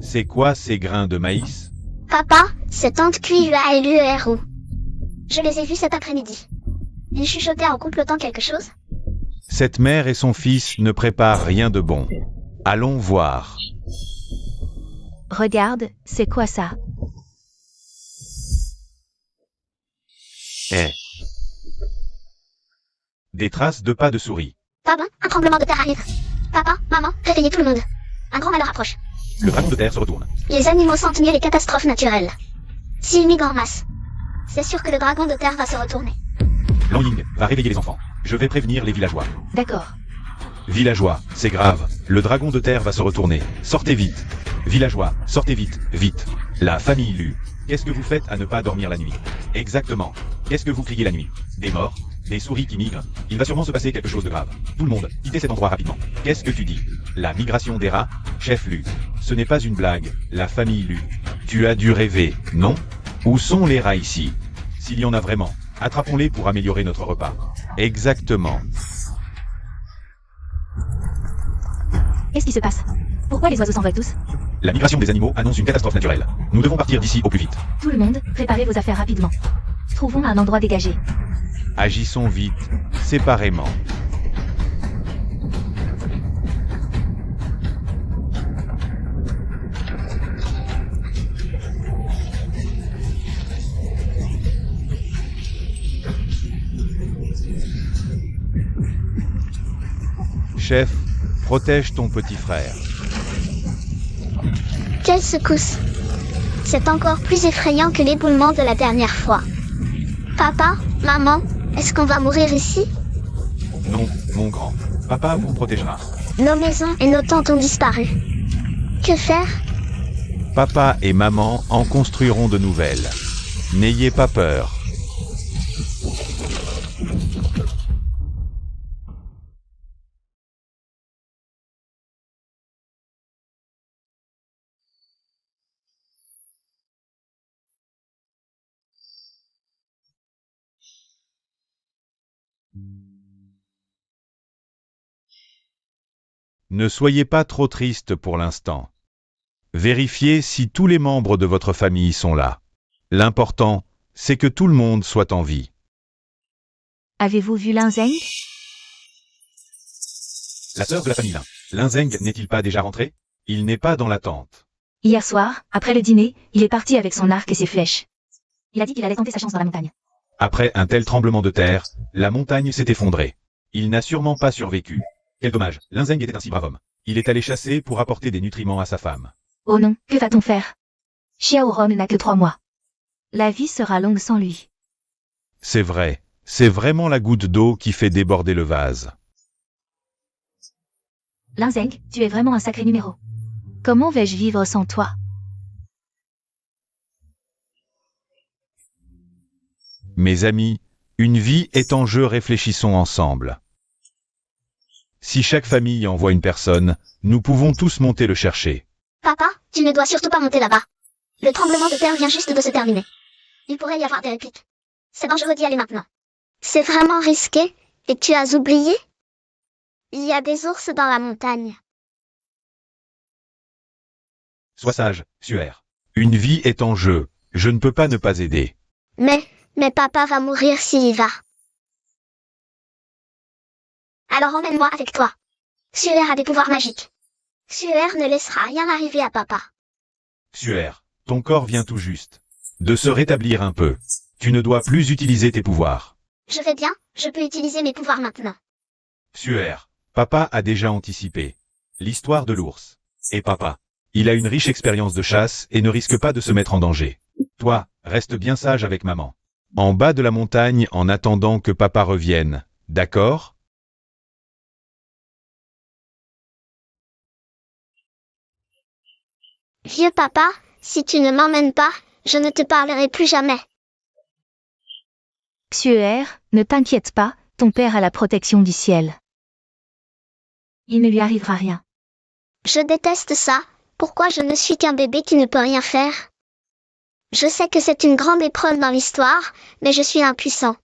C'est quoi ces grains de maïs? Papa, c'est Tante Kui et Luerou. Je les ai vus cet après-midi. Ils chuchotaient en complotant quelque chose. Cette mère et son fils ne préparent rien de bon. Allons voir. Regarde, c'est quoi ça? Eh. Des traces de pas de souris. Papa, un tremblement de terre arrive. Papa, maman, réveillez tout le monde. Un grand malheur approche. Le dragon de terre se retourne. Les animaux sentent mieux les catastrophes naturelles. S'ils migrent en masse, c'est sûr que le dragon de terre va se retourner. Lan Ying va réveiller les enfants. Je vais prévenir les villageois. D'accord. Villageois, c'est grave. Le dragon de terre va se retourner. Sortez vite. Villageois, sortez vite, vite. La famille Lu. Qu'est-ce que vous faites à ne pas dormir la nuit? Exactement. Qu'est-ce que vous criez la nuit? Des morts? Des souris qui migrent? Il va sûrement se passer quelque chose de grave. Tout le monde, quittez cet endroit rapidement. Qu'est-ce que tu dis? La migration des rats? Chef Lu. Ce n'est pas une blague. La famille Lu. Tu as dû rêver, non? Où sont les rats ici? S'il y en a vraiment, attrapons-les pour améliorer notre repas. Exactement. Qu'est-ce qui se passe? Pourquoi les oiseaux s'envolent tous? La migration des animaux annonce une catastrophe naturelle. Nous devons partir d'ici au plus vite. Tout le monde, préparez vos affaires rapidement. Trouvons un endroit dégagé. Agissons vite, séparément. Chef, protège ton petit frère. Quelle secousse! C'est encore plus effrayant que l'éboulement de la dernière fois. Papa, maman, est-ce qu'on va mourir ici? Non, mon grand. Papa vous protégera. Nos maisons et nos tentes ont disparu. Que faire? Papa et maman en construiront de nouvelles. N'ayez pas peur. Ne soyez pas trop triste pour l'instant. Vérifiez si tous les membres de votre famille sont là. L'important, c'est que tout le monde soit en vie. Avez-vous vu Linzeng? La sœur de la famille Lin. Linzeng n'est-il pas déjà rentré? Il n'est pas dans la tente. Hier soir, après le dîner, il est parti avec son arc et ses flèches. Il a dit qu'il allait tenter sa chance dans la montagne. Après un tel tremblement de terre, la montagne s'est effondrée. Il n'a sûrement pas survécu. Quel dommage, Linzeng était un si brave homme. Il est allé chasser pour apporter des nutriments à sa femme. Oh non, que va-t-on faire? Xiaorom n'a que 3 mois. La vie sera longue sans lui. C'est vrai, c'est vraiment la goutte d'eau qui fait déborder le vase. Linzeng, tu es vraiment un sacré numéro. Comment vais-je vivre sans toi? Mes amis, une vie est en jeu, réfléchissons ensemble. Si chaque famille envoie une personne, nous pouvons tous monter le chercher. Papa, tu ne dois surtout pas monter là-bas. Le tremblement de terre vient juste de se terminer. Il pourrait y avoir des répliques. C'est dangereux d'y aller maintenant. C'est vraiment risqué, et tu as oublié? Il y a des ours dans la montagne. Sois sage, Suaire. Une vie est en jeu, je ne peux pas ne pas aider. Mais papa va mourir s'il y va. Alors emmène-moi avec toi. Suaire a des pouvoirs magiques. Suaire ne laissera rien arriver à papa. Suaire, ton corps vient tout juste de se rétablir un peu. Tu ne dois plus utiliser tes pouvoirs. Je vais bien, je peux utiliser mes pouvoirs maintenant. Suaire, papa a déjà anticipé l'histoire de l'ours. Et papa, il a une riche expérience de chasse et ne risque pas de se mettre en danger. Toi, reste bien sage avec maman. En bas de la montagne en attendant que papa revienne, d'accord? Vieux papa, si tu ne m'emmènes pas, je ne te parlerai plus jamais. Xuer, ne t'inquiète pas, ton père a la protection du ciel. Il ne lui arrivera rien. Je déteste ça, pourquoi je ne suis qu'un bébé qui ne peut rien faire? Je sais que c'est une grande épreuve dans l'histoire, mais je suis impuissant.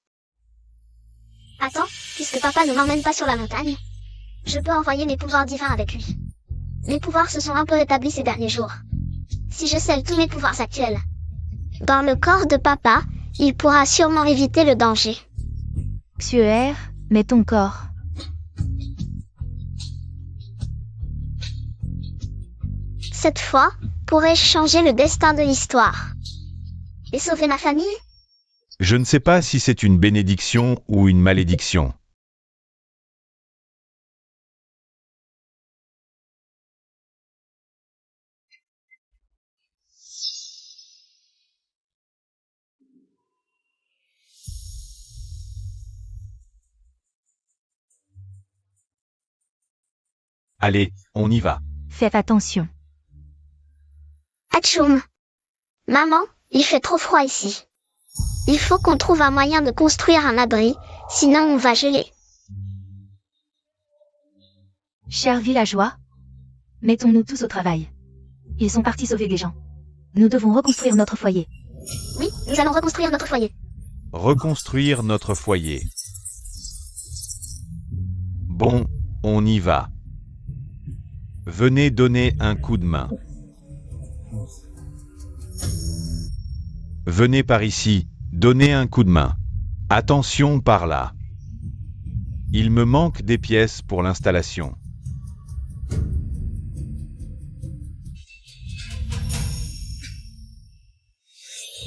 Attends, puisque papa ne m'emmène pas sur la montagne, je peux envoyer mes pouvoirs divins avec lui. Mes pouvoirs se sont un peu rétablis ces derniers jours. Si je scelle tous mes pouvoirs actuels dans le corps de papa, il pourra sûrement éviter le danger. Xuer, mais ton corps. Cette fois, pourrais-je changer le destin de l'histoire et sauver ma famille? Je ne sais pas si c'est une bénédiction ou une malédiction. Allez, on y va. Faites attention. Atchoum. Maman, il fait trop froid ici. Il faut qu'on trouve un moyen de construire un abri, sinon on va geler. Chers villageois, mettons-nous tous au travail. Ils sont partis sauver des gens. Nous devons reconstruire notre foyer. Oui, nous allons reconstruire notre foyer. Reconstruire notre foyer. Bon, on y va. Venez donner un coup de main. Venez par ici, donnez un coup de main. Attention par là. Il me manque des pièces pour l'installation.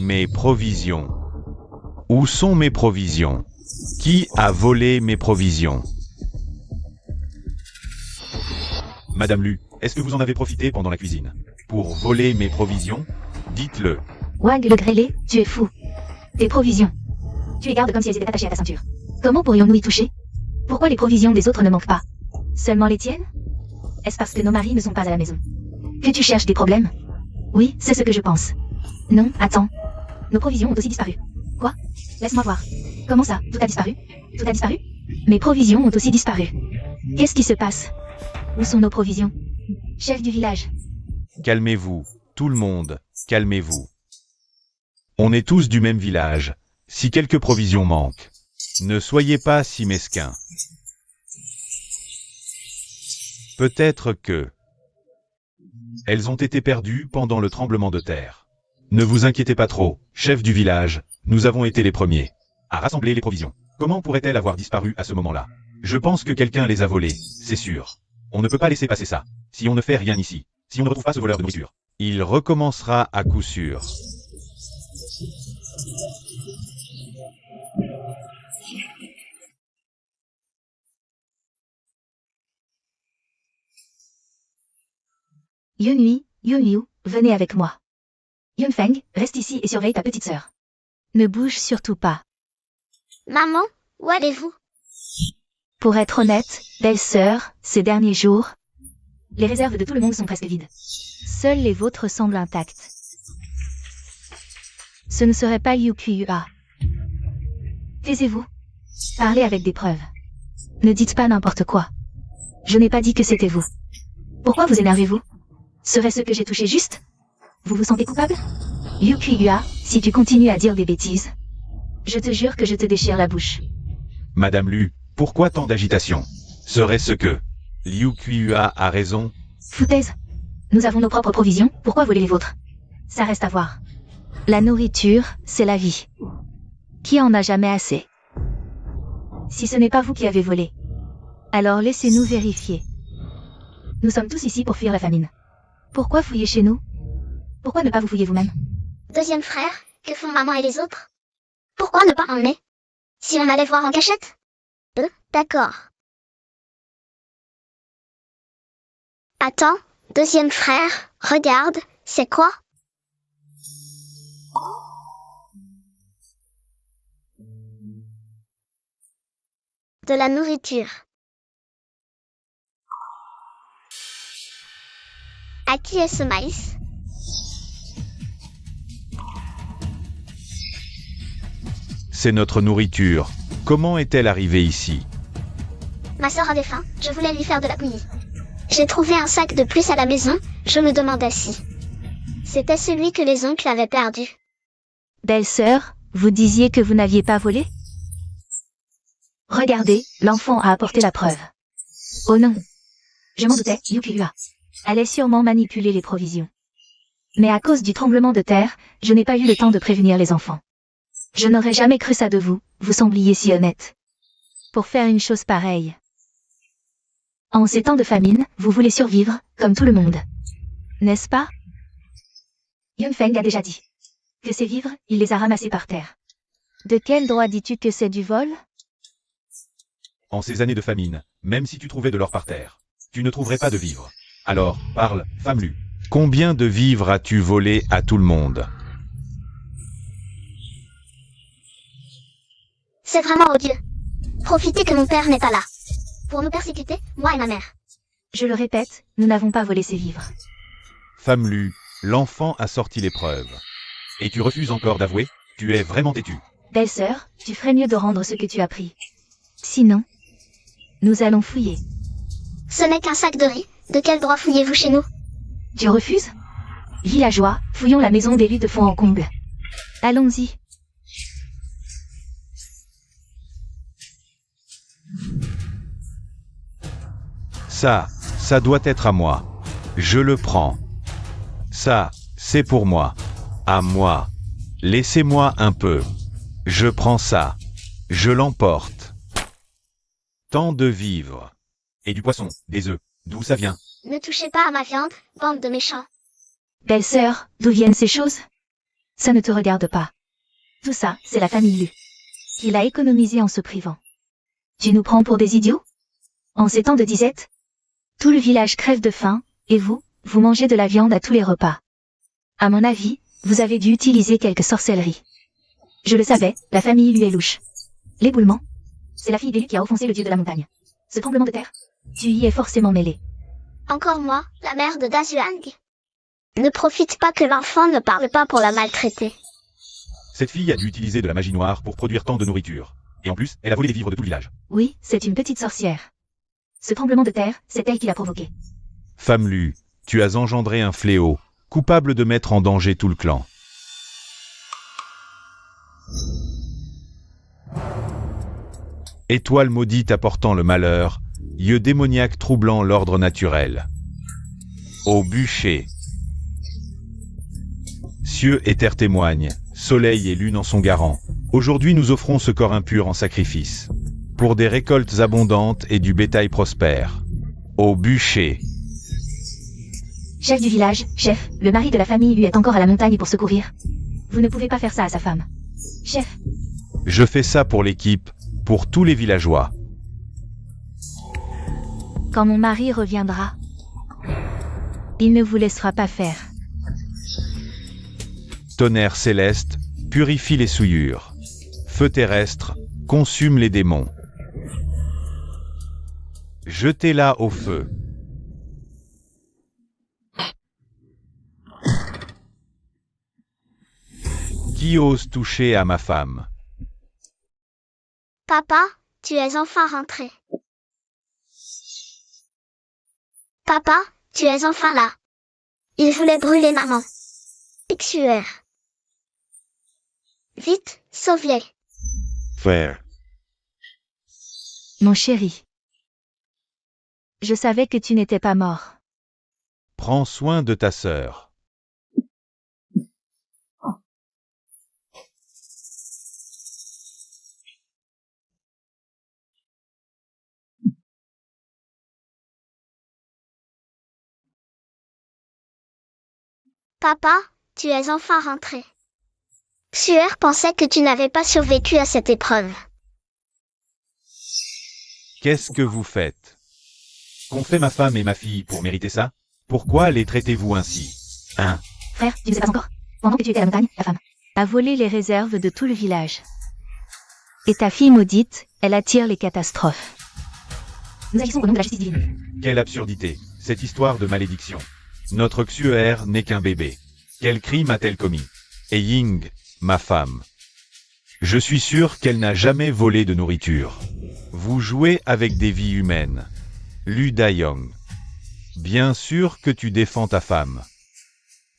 Mes provisions. Où sont mes provisions? Qui a volé mes provisions? Madame Lu, est-ce que vous en avez profité pendant la cuisine pour voler mes provisions? Dites-le. Wang le grêlé, tu es fou. Tes provisions. Tu les gardes comme si elles étaient attachées à ta ceinture. Comment pourrions-nous y toucher? Pourquoi les provisions des autres ne manquent pas? Seulement les tiennes? Est-ce parce que nos maris ne sont pas à la maison? Que tu cherches des problèmes? Oui, c'est ce que je pense. Non, attends. Nos provisions ont aussi disparu. Quoi? Laisse-moi voir. Comment ça? Tout a disparu? Tout a disparu? Mes provisions ont aussi disparu. Qu'est-ce qui se passe? Où sont nos provisions? Chef du village. Calmez-vous, tout le monde, calmez-vous. On est tous du même village. Si quelques provisions manquent, ne soyez pas si mesquins. Peut-être que elles ont été perdues pendant le tremblement de terre. Ne vous inquiétez pas trop, chef du village, nous avons été les premiers à rassembler les provisions. Comment pourraient-elles avoir disparu à ce moment-là? Je pense que quelqu'un les a volées, c'est sûr. On ne peut pas laisser passer ça, si on ne fait rien ici, si on ne retrouve pas ce voleur de nourriture. Il recommencera à coup sûr. Yunhui, Yunyu, venez avec moi. Yunfeng, reste ici et surveille ta petite sœur. Ne bouge surtout pas. Maman, où allez-vous? Pour être honnête, belle-sœur, ces derniers jours, les réserves de tout le monde sont presque vides. Seules les vôtres semblent intactes. Ce ne serait pas Liu Qiyua. Taisez-vous. Parlez avec des preuves. Ne dites pas n'importe quoi. Je n'ai pas dit que c'était vous. Pourquoi vous énervez-vous? Serait-ce que j'ai touché juste? Vous vous sentez coupable? Liu Qiyua, si tu continues à dire des bêtises, je te jure que je te déchire la bouche. Madame Lu, pourquoi tant d'agitation? Serait-ce que Liu Qiyua a raison? Foutaise. Nous avons nos propres provisions, pourquoi voler les vôtres? Ça reste à voir. La nourriture, c'est la vie. Qui en a jamais assez? Si ce n'est pas vous qui avez volé, alors laissez-nous vérifier. Nous sommes tous ici pour fuir la famine. Pourquoi fouiller chez nous? Pourquoi ne pas vous fouiller vous-même? Deuxième frère, que font maman et les autres? Pourquoi ne pas emmener? Si on allait voir en cachette? D'accord. Attends, deuxième frère, regarde, c'est quoi? De la nourriture. À qui est ce maïs? C'est notre nourriture. Comment est-elle arrivée ici? Ma sœur avait faim, je voulais lui faire de la bouillie. J'ai trouvé un sac de plus à la maison, je me demandais si c'était celui que les oncles avaient perdu. Belle-sœur, vous disiez que vous n'aviez pas volé? Regardez, l'enfant a apporté la preuve. Oh non. Je m'en doutais, Liu Qiyua allait sûrement manipuler les provisions. Mais à cause du tremblement de terre, je n'ai pas eu le temps de prévenir les enfants. Je n'aurais jamais cru ça de vous, vous sembliez si honnête. Pour faire une chose pareille. En ces temps de famine, vous voulez survivre, comme tout le monde. N'est-ce pas? Yunfeng a déjà dit que ces vivres, il les a ramassés par terre. De quel droit dis-tu que c'est du vol? En ces années de famine, même si tu trouvais de l'or par terre, tu ne trouverais pas de vivres. Alors, parle, femme Lu. Combien de vivres as-tu volé à tout le monde? C'est vraiment odieux. Profitez que mon père n'est pas là. Pour nous persécuter, moi et ma mère. Je le répète, nous n'avons pas volé ces vivres. Femme Lu, l'enfant a sorti les preuves. Et tu refuses encore d'avouer? Tu es vraiment têtue. Belle-sœur, tu ferais mieux de rendre ce que tu as pris. Sinon, nous allons fouiller. Ce n'est qu'un sac de riz, de quel droit fouillez-vous chez nous? Tu refuses? Villageois, fouillons la maison d'Élu de fond en comble. Allons-y. Ça doit être à moi. Je le prends. Ça, c'est pour moi. À moi. Laissez-moi un peu. Je prends ça. Je l'emporte. Tant de vivres. Et du poisson, des œufs. D'où ça vient? Ne touchez pas à ma viande, bande de méchants. Belle-sœur, d'où viennent ces choses? Ça ne te regarde pas. Tout ça, c'est la famille Lu. Qui l'a économisé en se privant. Tu nous prends pour des idiots? En ces temps de disette? Tout le village crève de faim, et vous mangez de la viande à tous les repas. À mon avis, vous avez dû utiliser quelque sorcellerie. Je le savais, la famille Lu est louche. L'éboulement? C'est la fille d'Élu qui a offensé le dieu de la montagne. Ce tremblement de terre? Tu y es forcément mêlé. Encore moi, la mère de Dazuang. Ne profite pas que l'enfant ne parle pas pour la maltraiter. Cette fille a dû utiliser de la magie noire pour produire tant de nourriture. Et en plus, elle a volé les vivres de tout le village. Oui, c'est une petite sorcière. Ce tremblement de terre, c'est elle qui l'a provoqué. Femme Lu, tu as engendré un fléau, coupable de mettre en danger tout le clan. Étoile maudite apportant le malheur, yeux démoniaques troublant l'ordre naturel. Au bûcher. Cieux et terre témoignent, soleil et lune en sont garants. Aujourd'hui nous offrons ce corps impur en sacrifice. Pour des récoltes abondantes et du bétail prospère. Au bûcher. Chef du village, chef, le mari de la famille Lu est encore à la montagne pour secourir. Vous ne pouvez pas faire ça à sa femme. Chef. Je fais ça pour l'équipe, pour tous les villageois. Quand mon mari reviendra. Il ne vous laissera pas faire. Tonnerre céleste, purifie les souillures. Feu terrestre, consume les démons. Jetez-la au feu. Qui ose toucher à ma femme? Papa, tu es enfin rentré. Papa, tu es enfin là. Il voulait brûler maman. Pixuer. Vite, sauve-les. Frère. Mon chéri. Je savais que tu n'étais pas mort. Prends soin de ta sœur. Papa, tu es enfin rentré. Sueur pensait que tu n'avais pas survécu à cette épreuve. Qu'est-ce que vous faites? Qu'ont fait ma femme et ma fille pour mériter ça? Pourquoi les traitez-vous ainsi? Hein? Frère, tu ne sais pas encore. Pendant que tu étais à la montagne, la femme a volé les réserves de tout le village. Et ta fille maudite, elle attire les catastrophes. Nous agissons au nom de la justice divine. Quelle absurdité, cette histoire de malédiction. Notre Xuer n'est qu'un bébé. Quel crime a-t-elle commis? Et Ying, ma femme. Je suis sûr qu'elle n'a jamais volé de nourriture. Vous jouez avec des vies humaines. Lu Dayong. Bien sûr que tu défends ta femme.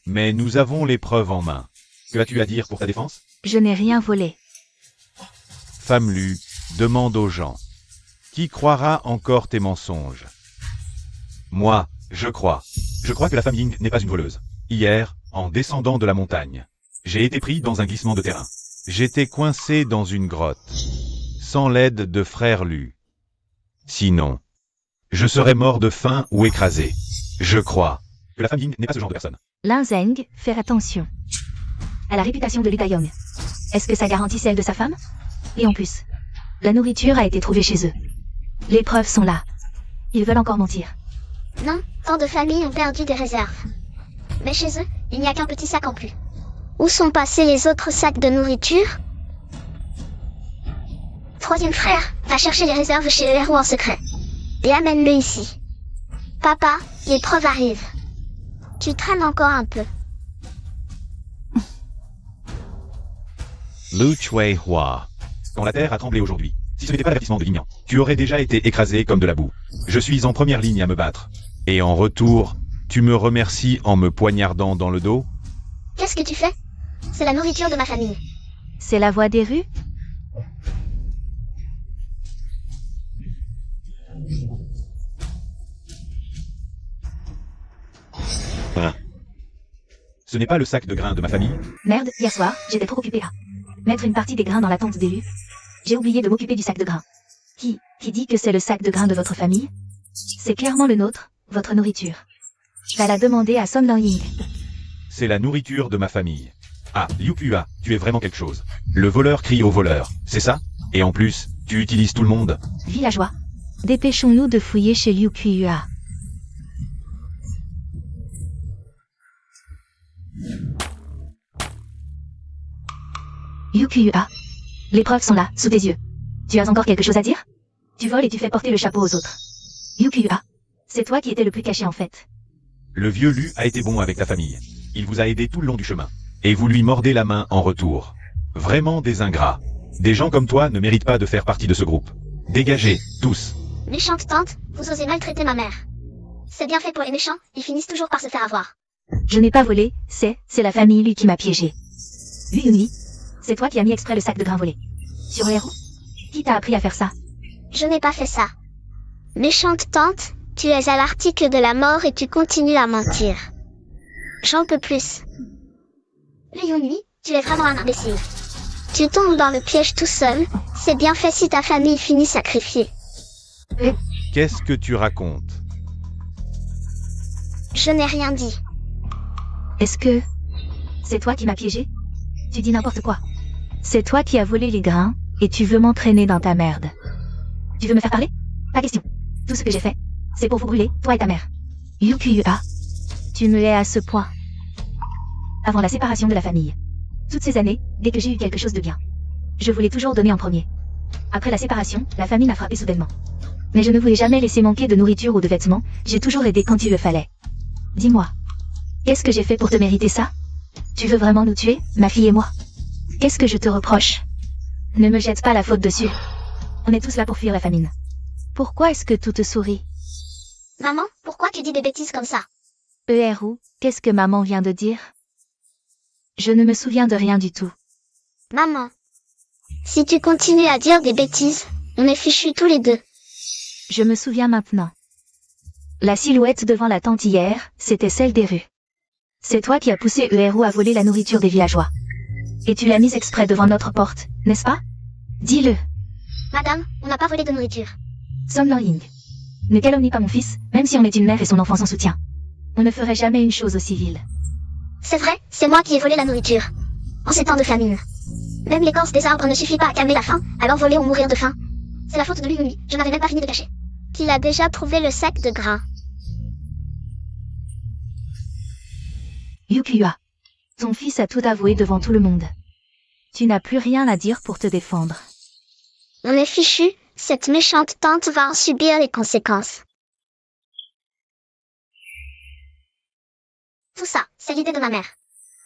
Mais nous avons les preuves en main. Que as-tu à dire pour ta défense? Je n'ai rien volé. Femme Lu, demande aux gens. Qui croira encore tes mensonges? Moi, je crois. Je crois que la femme Ying n'est pas une voleuse. Hier, en descendant de la montagne, j'ai été pris dans un glissement de terrain. J'étais coincé dans une grotte, sans l'aide de frère Lu. Sinon, je serais mort de faim ou écrasé. Je crois que la femme Ying n'est pas ce genre de personne. Lin Zeng, faire attention à la réputation de Lu Dayong. Est-ce que ça garantit celle de sa femme? Et en plus, la nourriture a été trouvée chez eux. Les preuves sont là. Ils veulent encore mentir. Non, tant de familles ont perdu des réserves. Mais chez eux, il n'y a qu'un petit sac en plus. Où sont passés les autres sacs de nourriture? Troisième frère, va chercher les réserves chez le héros en secret. Et amène-le ici. Papa, les preuves arrivent. Tu traînes encore un peu. Lu Chui Hua. Quand la terre a tremblé aujourd'hui, si ce n'était pas l'avertissement de Lignan, tu aurais déjà été écrasé comme de la boue. Je suis en première ligne à me battre. Et en retour, tu me remercies en me poignardant dans le dos? Qu'est-ce que tu fais? C'est la nourriture de ma famille. C'est la voix des rues? Ce n'est pas le sac de grains de ma famille? Merde, hier soir, j'étais trop occupée à mettre une partie des grains dans la tente d'élus. J'ai oublié de m'occuper du sac de grains. Qui dit que c'est le sac de grains de votre famille? C'est clairement le nôtre, votre nourriture. Va la demander à Son Lang-ying. C'est la nourriture de ma famille. Ah, Liu Pua, tu es vraiment quelque chose. Le voleur crie au voleur, c'est ça? Et en plus, tu utilises tout le monde? Villageois. Dépêchons-nous de fouiller chez Liu Pua. Liu Pua. Les preuves sont là, sous tes yeux. Tu as encore quelque chose à dire? Tu voles et tu fais porter le chapeau aux autres. Liu Pua. C'est toi qui étais le plus caché en fait. Le vieux Lu a été bon avec ta famille. Il vous a aidé tout le long du chemin. Et vous lui mordez la main en retour. Vraiment des ingrats. Des gens comme toi ne méritent pas de faire partie de ce groupe. Dégagez, tous. Méchante tante, vous osez maltraiter ma mère. C'est bien fait pour les méchants, ils finissent toujours par se faire avoir. Je n'ai pas volé, c'est la famille Lu qui m'a piégé. Lu Yunyi, c'est toi qui as mis exprès le sac de grains volé. Sur le héros? Qui t'a appris à faire ça? Je n'ai pas fait ça. Méchante tante, tu es à l'article de la mort et tu continues à mentir. J'en peux plus. Lu Yunyi, tu es vraiment un imbécile. Tu tombes dans le piège tout seul, c'est bien fait si ta famille finit sacrifiée. Qu'est-ce que tu racontes? Je n'ai rien dit. Est-ce que c'est toi qui m'as piégé? Tu dis n'importe quoi. C'est toi qui as volé les grains, et tu veux m'entraîner dans ta merde. Tu veux me faire parler? Pas question. Tout ce que j'ai fait, c'est pour vous brûler, toi et ta mère. Liu Pua. Tu me hais à ce point. Avant la séparation de la famille. Toutes ces années, dès que j'ai eu quelque chose de bien, je voulais toujours donner en premier. Après la séparation, la famille m'a frappé soudainement. Mais je ne voulais jamais laisser manquer de nourriture ou de vêtements, j'ai toujours aidé quand il le fallait. Dis-moi, qu'est-ce que j'ai fait pour te mériter ça? Tu veux vraiment nous tuer, ma fille et moi? Qu'est-ce que je te reproche? Ne me jette pas la faute dessus. On est tous là pour fuir la famine. Pourquoi est-ce que tout te sourit? Maman, pourquoi tu dis des bêtises comme ça? Eru, qu'est-ce que maman vient de dire? Je ne me souviens de rien du tout. Maman. Si tu continues à dire des bêtises, on est fichus tous les deux. Je me souviens maintenant. La silhouette devant la tente hier, c'était celle d'Eru. C'est toi qui as poussé Eru à voler la nourriture des villageois. Et tu l'as mise exprès devant notre porte, n'est-ce pas? Dis-le. Madame, on n'a pas volé de nourriture. Son Ying. Ne calomnie pas mon fils, même si on est une mère et son enfant sans soutien. On ne ferait jamais une chose aussi vile. C'est vrai, c'est moi qui ai volé la nourriture. En ces temps de famine. Même l'écorce des arbres ne suffit pas à calmer la faim, alors voler ou mourir de faim. C'est la faute de lui, je n'avais même pas fini de cacher. Qu'il a déjà trouvé le sac de grains. Yukiyua. Ton fils a tout avoué devant tout le monde. Tu n'as plus rien à dire pour te défendre. On est fichu, cette méchante tante va en subir les conséquences. Tout ça, c'est l'idée de ma mère.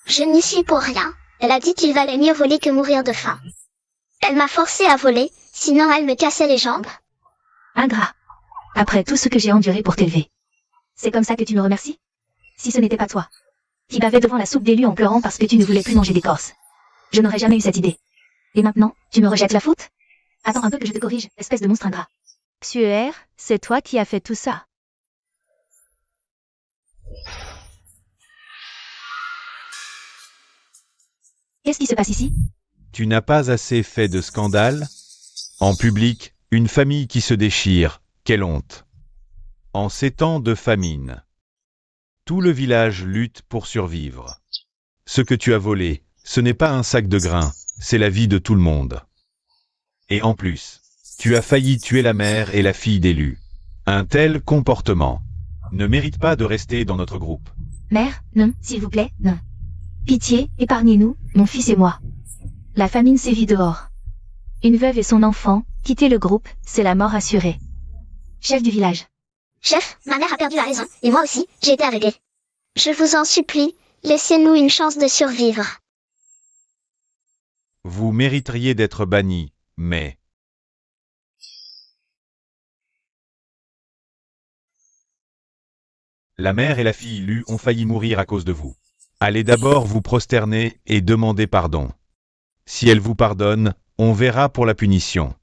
Je n'y suis pour rien, elle a dit qu'il valait mieux voler que mourir de faim. Elle m'a forcé à voler, sinon elle me cassait les jambes. Ingrat. Après tout ce que j'ai enduré pour t'élever. C'est comme ça que tu me remercies? Si ce n'était pas toi, qui bavais devant la soupe d'élu en pleurant parce que tu ne voulais plus manger d'écorce, je n'aurais jamais eu cette idée. Et maintenant, tu me rejettes la faute? Attends un peu que je te corrige, espèce de monstre ingrat. Xuer, c'est toi qui as fait tout ça. Qu'est-ce qui se passe ici? Tu n'as pas assez fait de scandale? En public, une famille qui se déchire, quelle honte! En ces temps de famine, tout le village lutte pour survivre. Ce que tu as volé, ce n'est pas un sac de grains, c'est la vie de tout le monde. Et en plus, tu as failli tuer la mère et la fille d'élu. Un tel comportement ne mérite pas de rester dans notre groupe. Mère, non, s'il vous plaît, non. Pitié, épargnez-nous, mon fils et moi. La famine sévit dehors. Une veuve et son enfant, quitter le groupe, c'est la mort assurée. Chef du village. Chef, ma mère a perdu la raison, et moi aussi, j'ai été aveuglée. Je vous en supplie, laissez-nous une chance de survivre. Vous mériteriez d'être banni, mais... La mère et la fille Lu ont failli mourir à cause de vous. Allez d'abord vous prosterner et demander pardon. Si elle vous pardonne, on verra pour la punition.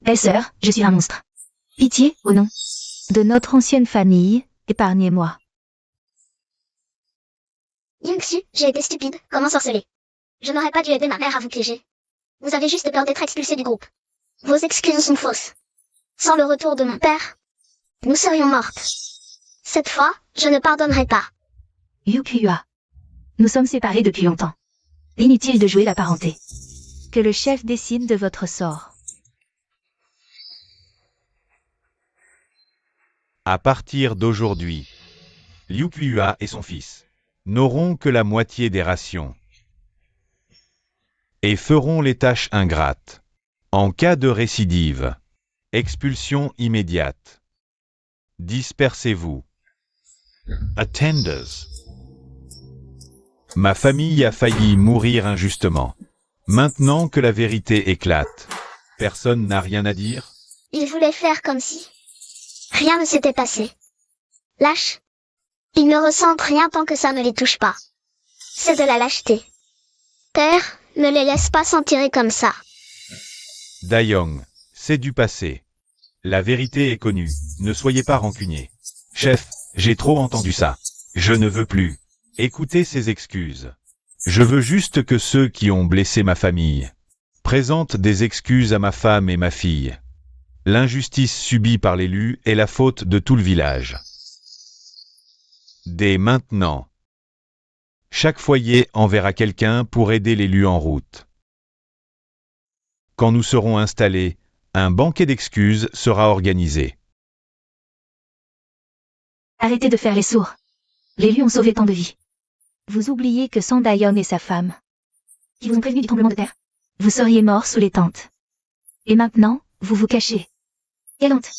Belle-sœur, je suis un monstre. Pitié, au nom de notre ancienne famille, épargnez-moi. Yingxu, j'ai été stupide, comment sorceler? Je n'aurais pas dû aider ma mère à vous piéger. Vous avez juste peur d'être expulsé du groupe. Vos excuses sont fausses. Sans le retour de mon père, nous serions mortes. Cette fois, je ne pardonnerai pas. Yukiyua. Nous sommes séparés depuis longtemps. Inutile de jouer la parenté. Que le chef décide de votre sort. À partir d'aujourd'hui, Liu Kuiua et son fils n'auront que la moitié des rations et feront les tâches ingrates. En cas de récidive, expulsion immédiate. Dispersez-vous. Attenders. Ma famille a failli mourir injustement. Maintenant que la vérité éclate, personne n'a rien à dire? Ils voulaient faire comme si rien ne s'était passé. Lâche. Ils ne ressentent rien tant que ça ne les touche pas. C'est de la lâcheté. Père, ne les laisse pas s'en tirer comme ça. Dayong, c'est du passé. La vérité est connue, ne soyez pas rancunier. Chef, j'ai trop entendu ça. Je ne veux plus. Écoutez ces excuses. Je veux juste que ceux qui ont blessé ma famille présentent des excuses à ma femme et ma fille. L'injustice subie par l'élu est la faute de tout le village. Dès maintenant, chaque foyer enverra quelqu'un pour aider l'élu en route. Quand nous serons installés, un banquet d'excuses sera organisé. Arrêtez de faire les sourds. Les lieux ont sauvé tant de vies. Vous oubliez que Song Da-young et sa femme, qui vous ont prévenu du tremblement de terre, vous seriez morts sous les tentes. Et maintenant, vous vous cachez. Quelle honte!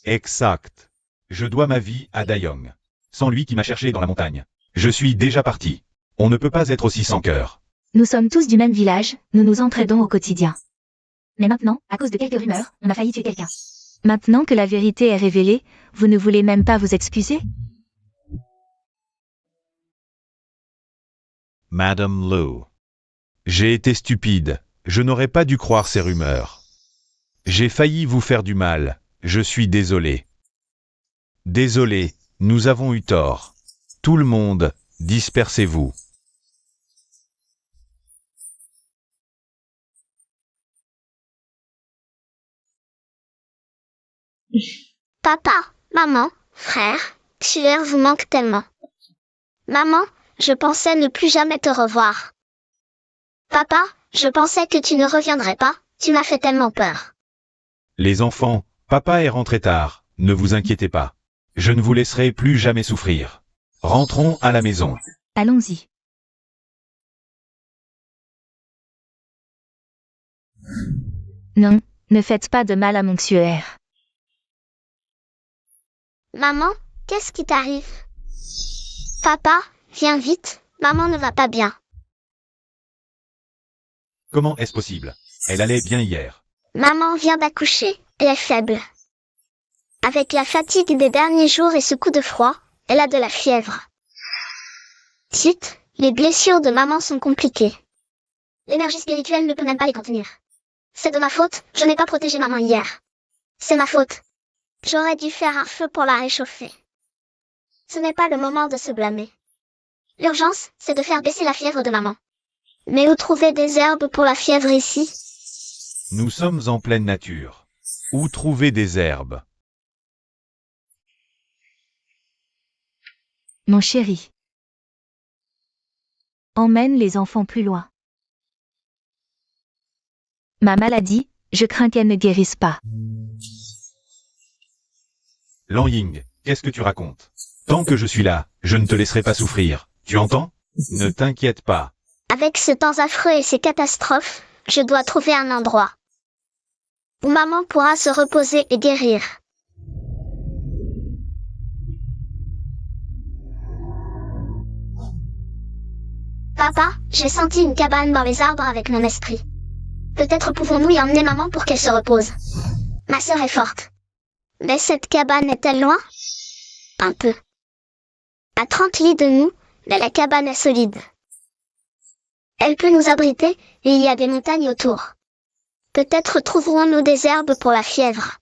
Exact. Je dois ma vie à Da-young. Sans lui qui m'a cherché dans la montagne. Je suis déjà parti. On ne peut pas être aussi sans cœur. Nous sommes tous du même village, nous nous entraidons au quotidien. Mais maintenant, à cause de quelques rumeurs, on a failli tuer quelqu'un. Maintenant que la vérité est révélée, vous ne voulez même pas vous excuser? Madame Lu. J'ai été stupide. Je n'aurais pas dû croire ces rumeurs. J'ai failli vous faire du mal. Je suis désolé. Désolé, nous avons eu tort. Tout le monde, dispersez-vous. Papa, maman, frère, Xuer vous manque tellement. Maman, je pensais ne plus jamais te revoir. Papa, je pensais que tu ne reviendrais pas, tu m'as fait tellement peur. Les enfants, papa est rentré tard, ne vous inquiétez pas. Je ne vous laisserai plus jamais souffrir. Rentrons à la maison. Allons-y. Non, ne faites pas de mal à mon Xuer. Maman, qu'est-ce qui t'arrive? Papa, viens vite, maman ne va pas bien. Comment est-ce possible? Elle allait bien hier. Maman vient d'accoucher, et est faible. Avec la fatigue des derniers jours et ce coup de froid, elle a de la fièvre. Tite, les blessures de maman sont compliquées. L'énergie spirituelle ne peut même pas les contenir. C'est de ma faute, je n'ai pas protégé maman hier. C'est ma faute. J'aurais dû faire un feu pour la réchauffer. Ce n'est pas le moment de se blâmer. L'urgence, c'est de faire baisser la fièvre de maman. Mais où trouver des herbes pour la fièvre ici? Nous sommes en pleine nature. Où trouver des herbes? Mon chéri. Emmène les enfants plus loin. Ma maladie, je crains qu'elle ne guérisse pas. Lan Ying, qu'est-ce que tu racontes? Tant que je suis là, je ne te laisserai pas souffrir. Tu entends? Ne t'inquiète pas. Avec ce temps affreux et ces catastrophes, je dois trouver un endroit où maman pourra se reposer et guérir. Papa, j'ai senti une cabane dans les arbres avec mon esprit. Peut-être pouvons-nous y emmener maman pour qu'elle se repose. Ma sœur est forte. Mais cette cabane est-elle loin? Un peu. À 30 lits de nous, mais la cabane est solide. Elle peut nous abriter, et il y a des montagnes autour. Peut-être trouverons-nous des herbes pour la fièvre.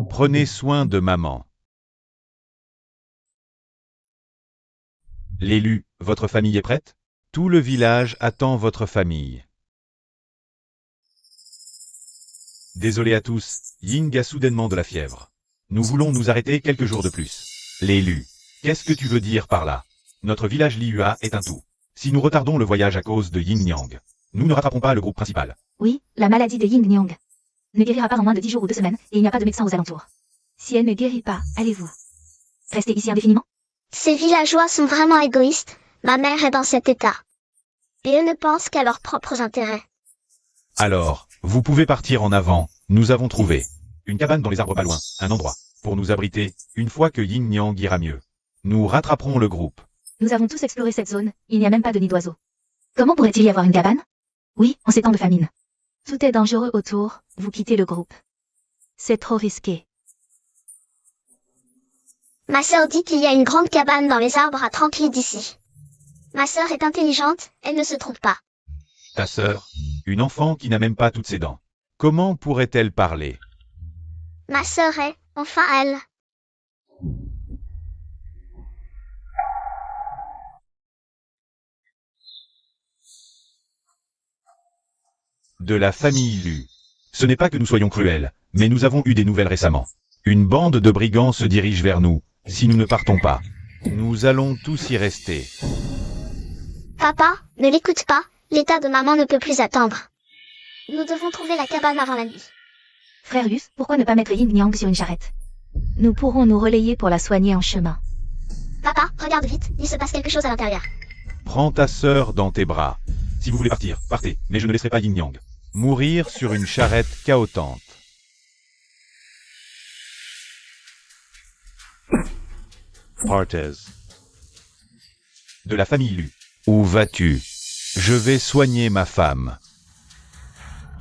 Prenez soin de maman. L'élu, votre famille est prête? Tout le village attend votre famille. Désolé à tous, Ying a soudainement de la fièvre. Nous voulons nous arrêter quelques jours de plus. L'élu, qu'est-ce que tu veux dire par là? Notre village Liyue est un tout. Si nous retardons le voyage à cause de Ying Niang, nous ne rattraperons pas le groupe principal. Oui, la maladie de Ying Niang ne guérira pas en moins de 10 jours ou 2 semaines, et il n'y a pas de médecin aux alentours. Si elle ne guérit pas, allez-vous rester ici indéfiniment? Ces villageois sont vraiment égoïstes, ma mère est dans cet état. Et eux ne pensent qu'à leurs propres intérêts. Alors, vous pouvez partir en avant, nous avons trouvé une cabane dans les arbres pas loin, un endroit pour nous abriter, une fois que Ying Niang ira mieux. Nous rattraperons le groupe. Nous avons tous exploré cette zone, il n'y a même pas de nid d'oiseaux. Comment pourrait-il y avoir une cabane? Oui, en ces temps de famine. Tout est dangereux autour, vous quittez le groupe. C'est trop risqué. Ma sœur dit qu'il y a une grande cabane dans les arbres à 30 lits d'ici. Ma sœur est intelligente, elle ne se trompe pas. Ta sœur, une enfant qui n'a même pas toutes ses dents. Comment pourrait-elle parler? Ma sœur est, enfin elle. De la famille Lu. Ce n'est pas que nous soyons cruels, mais nous avons eu des nouvelles récemment. Une bande de brigands se dirige vers nous, si nous ne partons pas. Nous allons tous y rester. Papa, Ne l'écoute pas, l'état de maman ne peut plus attendre. Nous devons trouver la cabane avant la nuit. Frère Lus, pourquoi ne pas mettre Ying Yang sur une charrette? Nous pourrons nous relayer pour la soigner en chemin. Papa, regarde vite, il se passe quelque chose à l'intérieur. Prends ta sœur dans tes bras. Si vous voulez partir, partez, mais je ne laisserai pas Yin Yang mourir sur une charrette cahotante. Partez. De la famille Lu. Où vas-tu? Je vais soigner ma femme.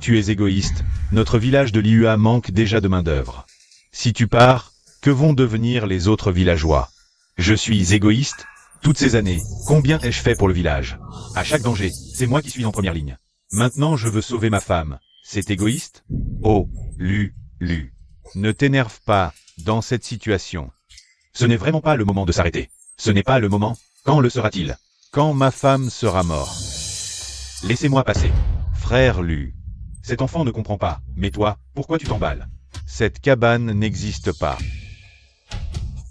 Tu es égoïste, notre village de Liyue manque déjà de main-d'œuvre. Si tu pars, que vont devenir les autres villageois? Je suis égoïste? Toutes ces années, combien ai-je fait pour le village? À chaque danger, c'est moi qui suis en première ligne. Maintenant je veux sauver ma femme. C'est égoïste? Oh, Lu, ne t'énerve pas dans cette situation. Ce n'est vraiment pas le moment de s'arrêter. Ce n'est pas le moment. Quand le sera-t-il? Quand ma femme sera morte? Laissez-moi passer. Frère Lu. Cet enfant ne comprend pas. Mais toi, pourquoi tu t'emballes? Cette cabane n'existe pas.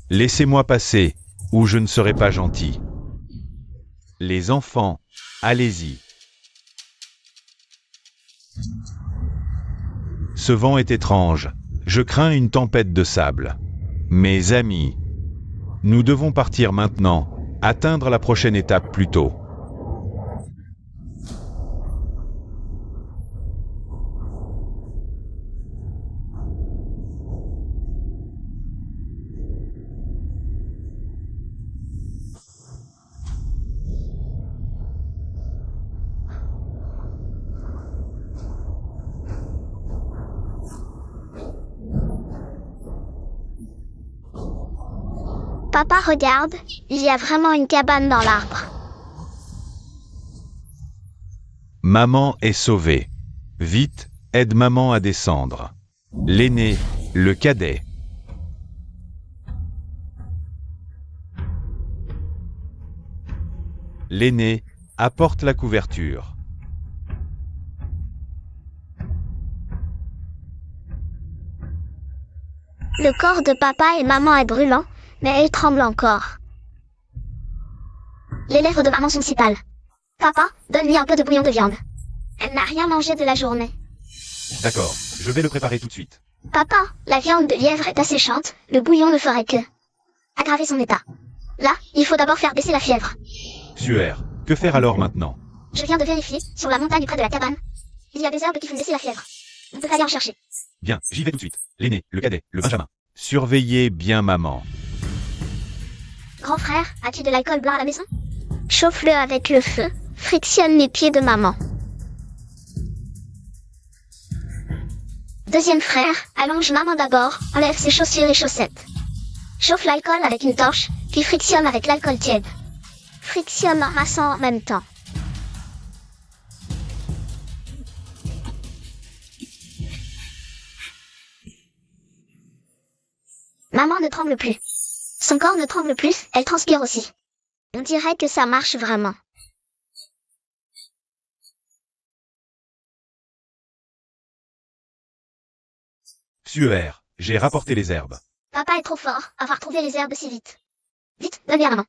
Laissez-moi passer, ou je ne serai pas gentil. Les enfants, allez-y. Ce vent est étrange. Je crains une tempête de sable. Mes amis, nous devons partir maintenant, atteindre la prochaine étape plus tôt. Papa, regarde, il y a vraiment une cabane dans l'arbre. Maman est sauvée. Vite, aide maman à descendre. L'aîné, le cadet. L'aîné apporte la couverture. Le corps de papa et maman est brûlant, mais elle tremble encore. Les lèvres de maman sont si pâles. Papa, donne-lui un peu de bouillon de viande. Elle n'a rien mangé de la journée. D'accord, je vais le préparer tout de suite. Papa, la viande de lièvre est asséchante, le bouillon ne ferait que aggraver son état. Là, il faut d'abord faire baisser la fièvre. Suaire, que faire alors maintenant? Je viens de vérifier, sur la montagne près de la cabane, il y a des herbes qui font baisser la fièvre. On peut aller en chercher. Bien, j'y vais tout de suite. L'aîné, le cadet, le benjamin. Surveillez bien maman. Grand frère, as-tu de l'alcool blanc à la maison? Chauffe-le avec le feu, frictionne les pieds de maman. Deuxième frère, allonge maman d'abord, enlève ses chaussures et chaussettes. Chauffe l'alcool avec une torche, puis frictionne avec l'alcool tiède. Frictionne en massant en même temps. Maman ne tremble plus. Son corps ne tremble plus, elle transpire aussi. On dirait que ça marche vraiment. Suaire, j'ai rapporté les herbes. Papa est trop fort, avoir trouvé les herbes si vite. Vite, donne-lui à maman.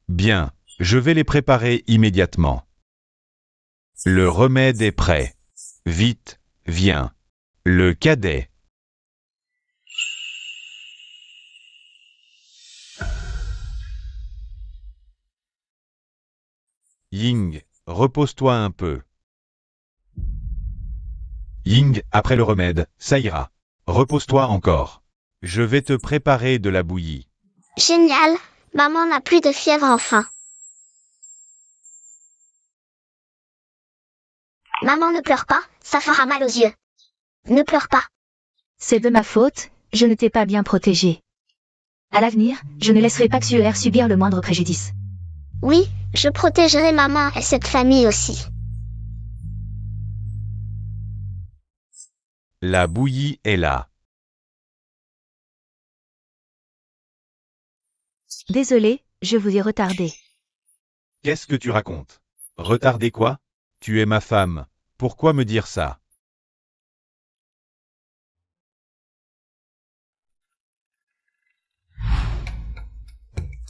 Bien, je vais les préparer immédiatement. Le remède est prêt. Vite, viens. Le cadet. Ying, repose-toi un peu. Ying, après le remède, ça ira. Repose-toi encore. Je vais te préparer de la bouillie. Génial, maman n'a plus de fièvre enfin. Maman ne pleure pas, ça fera mal aux yeux. Ne pleure pas. C'est de ma faute, je ne t'ai pas bien protégé. À l'avenir, je ne laisserai pas Xuer subir le moindre préjudice. Oui, je protégerai maman et cette famille aussi. La bouillie est là. Désolé, je vous ai retardé. Qu'est-ce que tu racontes? Retardé quoi? Tu es ma femme. Pourquoi me dire ça?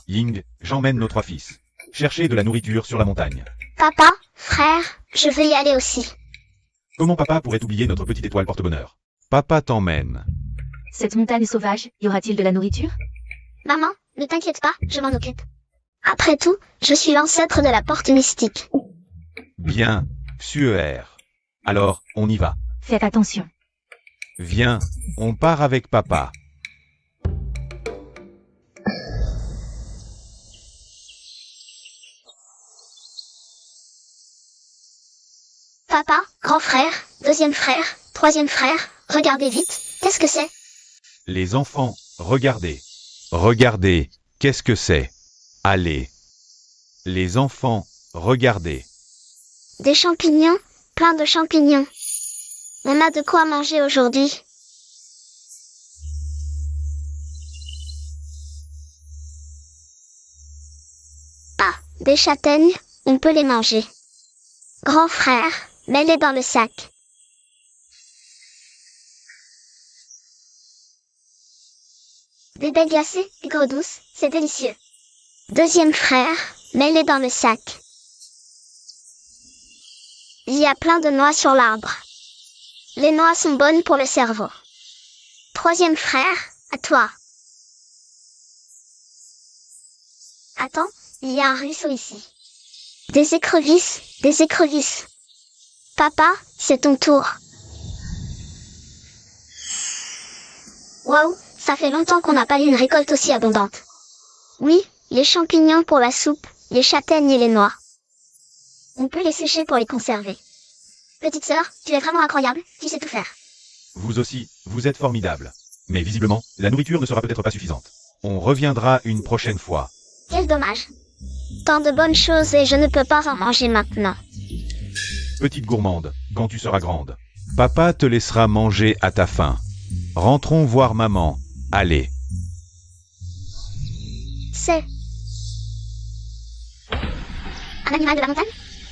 Ying, j'emmène nos trois fils. Chercher de la nourriture sur la montagne. Papa, Frère, je veux y aller aussi. Comment papa pourrait oublier notre petite étoile porte-bonheur? Papa t'emmène. Cette montagne est sauvage, y aura-t-il de la nourriture? Maman, ne t'inquiète pas, je m'en occupe. Après tout, je suis l'ancêtre de la porte mystique. Bien, Suer. Alors, on y va. Faites attention. Viens, on part avec papa. Papa, grand frère, deuxième frère, troisième frère, regardez vite, qu'est-ce que c'est? Les enfants, regardez. Regardez, qu'est-ce que c'est? Allez. Les enfants, regardez. Des champignons, plein de champignons. On a de quoi manger aujourd'hui. Ah, des châtaignes, on peut les manger. Grand frère, mets-les dans le sac. Des baies glacées, aigres douces, c'est délicieux. Deuxième frère, mets-les dans le sac. Il y a plein de noix sur l'arbre. Les noix sont bonnes pour le cerveau. Troisième frère, à toi. Attends, il y a un ruisseau ici. Des écrevisses, des écrevisses. Papa, c'est ton tour. Waouh, ça fait longtemps qu'on n'a pas eu une récolte aussi abondante. Oui, les champignons pour la soupe, les châtaignes et les noix. On peut les sécher pour les conserver. Petite sœur, tu es vraiment incroyable, tu sais tout faire. Vous aussi, vous êtes formidable. Mais visiblement, la nourriture ne sera peut-être pas suffisante. On reviendra une prochaine fois. Quel dommage. Tant de bonnes choses et je ne peux pas en manger maintenant. Petite gourmande, quand tu seras grande. Papa te laissera manger à ta faim. Rentrons voir maman. Allez. C'est un animal de la montagne?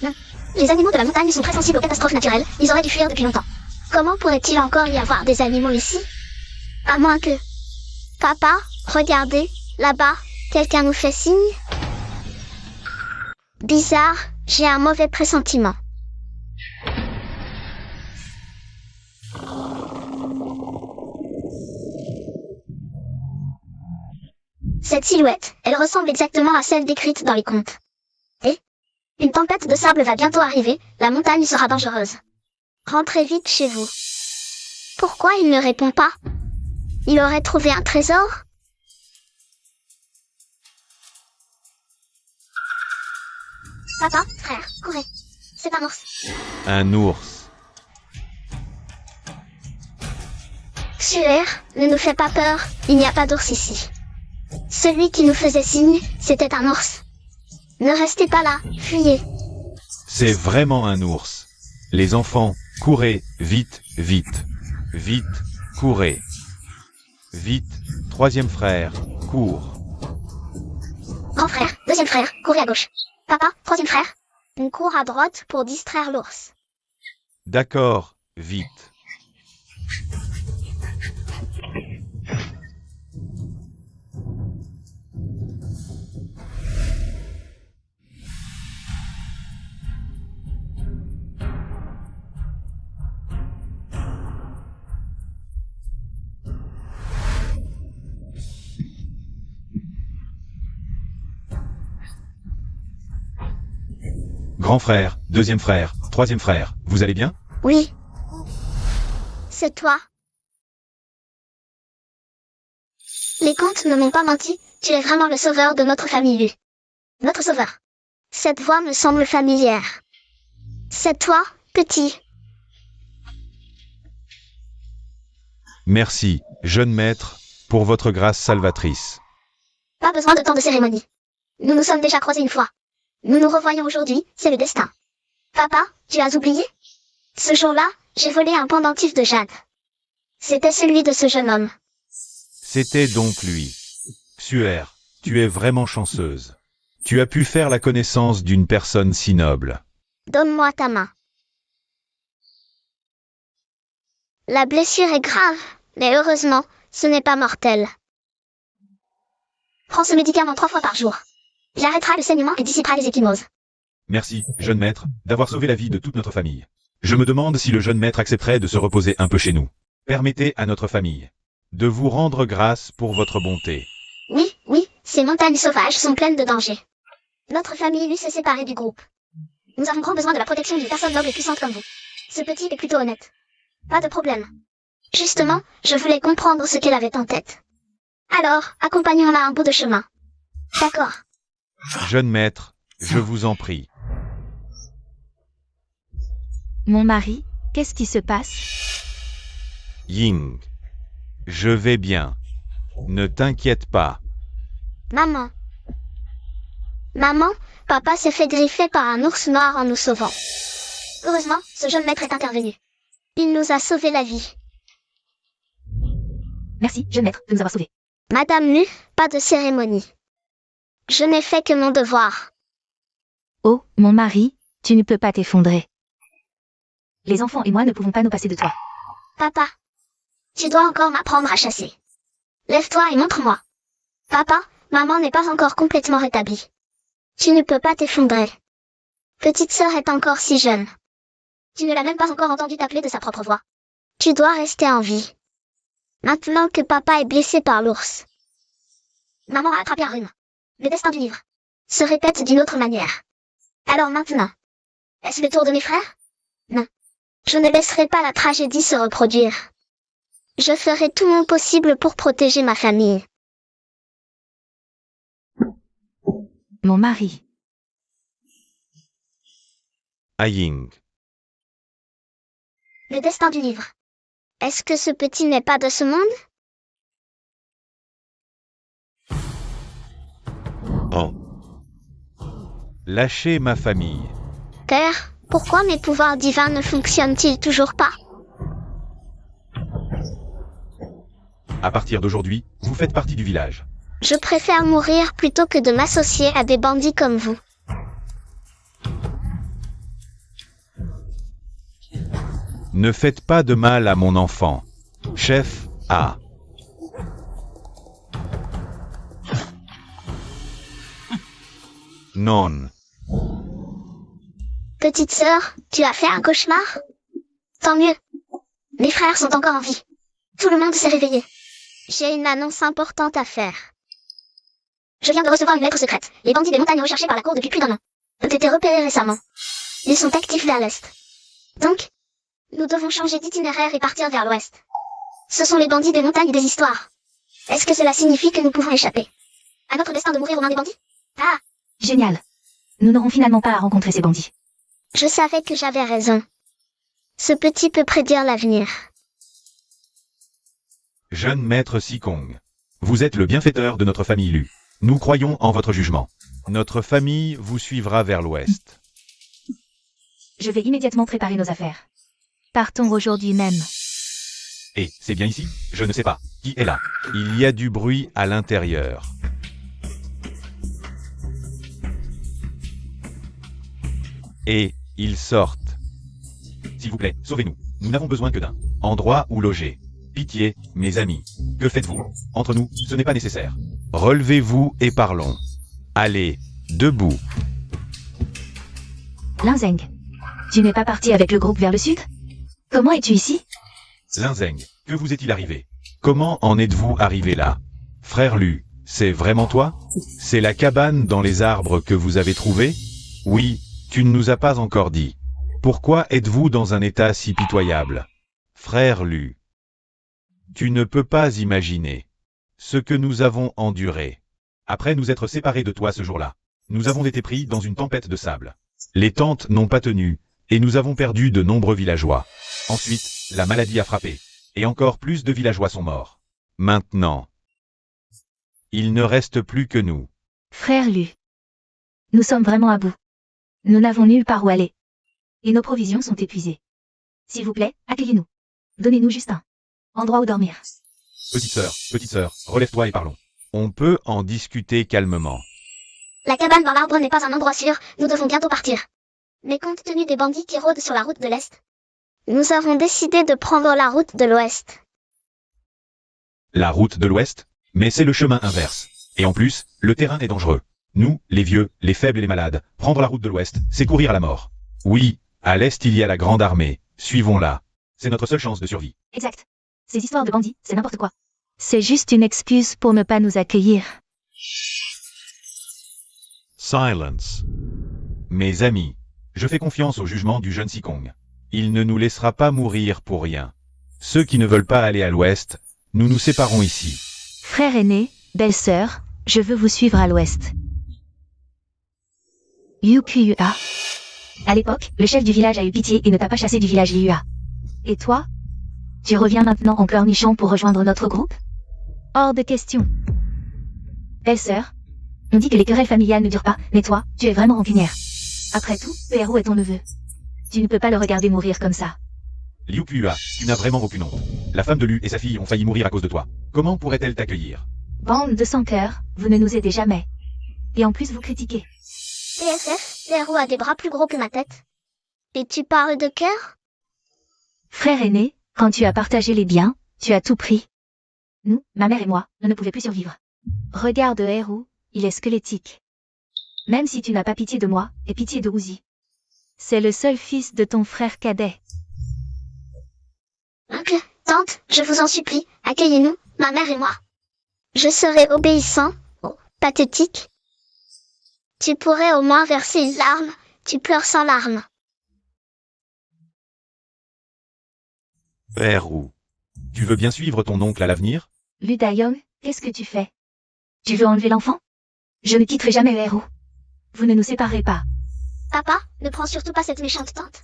Non. Les animaux de la montagne sont très sensibles aux catastrophes naturelles, ils auraient dû fuir depuis longtemps. Comment pourrait-il encore y avoir des animaux ici? À moins que... Papa, regardez, là-bas, quelqu'un nous fait signe. Bizarre, j'ai un mauvais pressentiment. Cette silhouette, elle ressemble exactement à celle décrite dans les contes. Et une tempête de sable va bientôt arriver, la montagne sera dangereuse. Rentrez vite chez vous. Pourquoi il ne répond pas? Il aurait trouvé un trésor? Papa, frère, courez. C'est un ours. Un ours. Suer, ne nous fais pas peur, il n'y a pas d'ours ici. Celui qui nous faisait signe, c'était un ours. Ne restez pas là, fuyez. C'est vraiment un ours. Les enfants, courez, vite, vite. Vite, courez. Vite, troisième frère, cours. Grand frère, deuxième frère, courez à gauche. Papa, troisième frère. On court à droite pour distraire l'ours. D'accord, vite. Grand frère, deuxième frère, troisième frère, vous allez bien? Oui. C'est toi. Les contes ne m'ont pas menti, tu es vraiment le sauveur de notre famille. Notre sauveur. Cette voix me semble familière. C'est toi, petit. Merci, jeune maître, pour votre grâce salvatrice. Pas besoin de tant de cérémonie. Nous nous sommes déjà croisés une fois. Nous nous revoyons aujourd'hui, c'est le destin. Papa, tu as oublié? Ce jour-là, j'ai volé un pendentif de jade. C'était celui de ce jeune homme. C'était donc lui. Suer, tu es vraiment chanceuse. Tu as pu faire la connaissance d'une personne si noble. Donne-moi ta main. La blessure est grave, mais heureusement, ce n'est pas mortel. Prends ce médicament 3 fois par jour. Il arrêtera le saignement et dissipera les ecchymoses. Merci, jeune maître, d'avoir sauvé la vie de toute notre famille. Je me demande si le jeune maître accepterait de se reposer un peu chez nous. Permettez à notre famille de vous rendre grâce pour votre bonté. Oui, oui, ces montagnes sauvages sont pleines de dangers. Notre famille lui s'est séparée du groupe. Nous avons grand besoin de la protection d'une personne noble et puissante comme vous. Ce petit est plutôt honnête. Pas de problème. Justement, je voulais comprendre ce qu'elle avait en tête. Alors, accompagnons-la un bout de chemin. D'accord. Jeune maître, je vous en prie. Mon mari, qu'est-ce qui se passe? Ying. Je vais bien. Ne t'inquiète pas. Maman. Maman, papa s'est fait griffer par un ours noir en nous sauvant. Heureusement, ce jeune maître est intervenu. Il nous a sauvé la vie. Merci, jeune maître, de nous avoir sauvés. Madame Lu, pas de cérémonie. Je n'ai fait que mon devoir. Oh, mon mari, tu ne peux pas t'effondrer. Les enfants et moi ne pouvons pas nous passer de toi. Papa. Tu dois encore m'apprendre à chasser. Lève-toi et montre-moi. Papa, maman n'est pas encore complètement rétablie. Tu ne peux pas t'effondrer. Petite sœur est encore si jeune. Tu ne l'as même pas encore entendu t'appeler de sa propre voix. Tu dois rester en vie. Maintenant que papa est blessé par l'ours. Maman a attrapé un rhume. Le destin du livre se répète d'une autre manière. Alors maintenant, est-ce le tour de mes frères? Non. Je ne laisserai pas la tragédie se reproduire. Je ferai tout mon possible pour protéger ma famille. Mon mari. Ying. Le destin du livre. Est-ce que ce petit n'est pas de ce monde? Oh. Lâchez ma famille. Père, pourquoi mes pouvoirs divins ne fonctionnent-ils toujours pas? À partir d'aujourd'hui, vous faites partie du village. Je préfère mourir plutôt que de m'associer à des bandits comme vous. Ne faites pas de mal à mon enfant. Chef A. Non. Petite sœur, tu as fait un cauchemar? Tant mieux. Mes frères sont encore en vie. Tout le monde s'est réveillé. J'ai une annonce importante à faire. Je viens de recevoir une lettre secrète. Les bandits des montagnes recherchés par la cour depuis plus d'un an ont été repérés récemment. Ils sont actifs vers l'est. Donc, nous devons changer d'itinéraire et partir vers l'ouest. Ce sont les bandits des montagnes des histoires. Est-ce que cela signifie que nous pouvons échapper à notre destin de mourir aux mains des bandits? Ah! Génial. Nous n'aurons finalement pas à rencontrer ces bandits. Je savais que j'avais raison. Ce petit peut prédire l'avenir. Jeune maître Sikong. Vous êtes le bienfaiteur de notre famille Lu. Nous croyons en votre jugement. Notre famille vous suivra vers l'ouest. Je vais immédiatement préparer nos affaires. Partons aujourd'hui même. Et c'est bien ici? Je ne sais pas. Qui est là? Il y a du bruit à l'intérieur. Et ils sortent. S'il vous plaît, sauvez-nous. Nous n'avons besoin que d'un endroit où loger. Pitié, mes amis. Que faites-vous? Entre nous, ce n'est pas nécessaire. Relevez-vous et parlons. Allez, debout. Linzeng. Tu n'es pas parti avec le groupe vers le sud? Comment es-tu ici? Linzeng, que vous est-il arrivé? Comment en êtes-vous arrivé là? Frère Lu, c'est vraiment toi? C'est la cabane dans les arbres que vous avez trouvée? Oui, tu ne nous as pas encore dit. Pourquoi êtes-vous dans un état si pitoyable? Frère Lu, tu ne peux pas imaginer ce que nous avons enduré. Après nous être séparés de toi ce jour-là, nous avons été pris dans une tempête de sable. Les tentes n'ont pas tenu, et nous avons perdu de nombreux villageois. Ensuite, la maladie a frappé, et encore plus de villageois sont morts. Maintenant, il ne reste plus que nous. Frère Lu. Nous sommes vraiment à bout. Nous n'avons nulle part où aller. Et nos provisions sont épuisées. S'il vous plaît, accueillez-nous. Donnez-nous juste un endroit où dormir. Petite sœur, relève-toi et parlons. On peut en discuter calmement. La cabane dans l'arbre n'est pas un endroit sûr, nous devons bientôt partir. Mais compte tenu des bandits qui rôdent sur la route de l'Est, nous avons décidé de prendre la route de l'Ouest. La route de l'Ouest? Mais c'est le chemin inverse. Et en plus, le terrain est dangereux. Nous, les vieux, les faibles et les malades, prendre la route de l'Ouest, c'est courir à la mort. Oui, à l'Est il y a la grande armée, suivons-la. C'est notre seule chance de survie. Exact. Ces histoires de bandits, c'est n'importe quoi. C'est juste une excuse pour ne pas nous accueillir. Silence. Mes amis, je fais confiance au jugement du jeune Sikong. Il ne nous laissera pas mourir pour rien. Ceux qui ne veulent pas aller à l'Ouest, nous nous séparons ici. Frère aîné, belle-sœur, je veux vous suivre à l'ouest. Yukuyua. À l'époque, le chef du village a eu pitié et ne t'a pas chassé du village Yua. Et toi? Tu reviens maintenant en pleurnichant pour rejoindre notre groupe? Hors de question. Belle-sœur, on dit que les querelles familiales ne durent pas, mais toi, tu es vraiment rancunière. Après tout, le héros est ton neveu. Tu ne peux pas le regarder mourir comme ça. Liu Kuya, tu n'as vraiment aucune honte. La femme de Lu et sa fille ont failli mourir à cause de toi. Comment pourrait-elle t'accueillir? Bande de sans-cœur, vous ne nous aidez jamais. Et en plus vous critiquez. PSF, le héros a des bras plus gros que ma tête. Et tu parles de cœur? Frère aîné, quand tu as partagé les biens, tu as tout pris. Nous, ma mère et moi, on ne pouvions plus survivre. Regarde héros, il est squelettique. Même si tu n'as pas pitié de moi, et pitié de Uzi. C'est le seul fils de ton frère cadet. Oncle, tante, je vous en supplie, accueillez-nous, ma mère et moi. Je serai obéissant, pathétique. Tu pourrais au moins verser une larme, tu pleures sans larmes. Père Wu, tu veux bien suivre ton oncle à l'avenir? Lu Dayong, qu'est-ce que tu fais? Tu veux enlever l'enfant? Je ne quitterai jamais le héros. Vous ne nous séparerez pas. Papa, ne prends surtout pas cette méchante tante.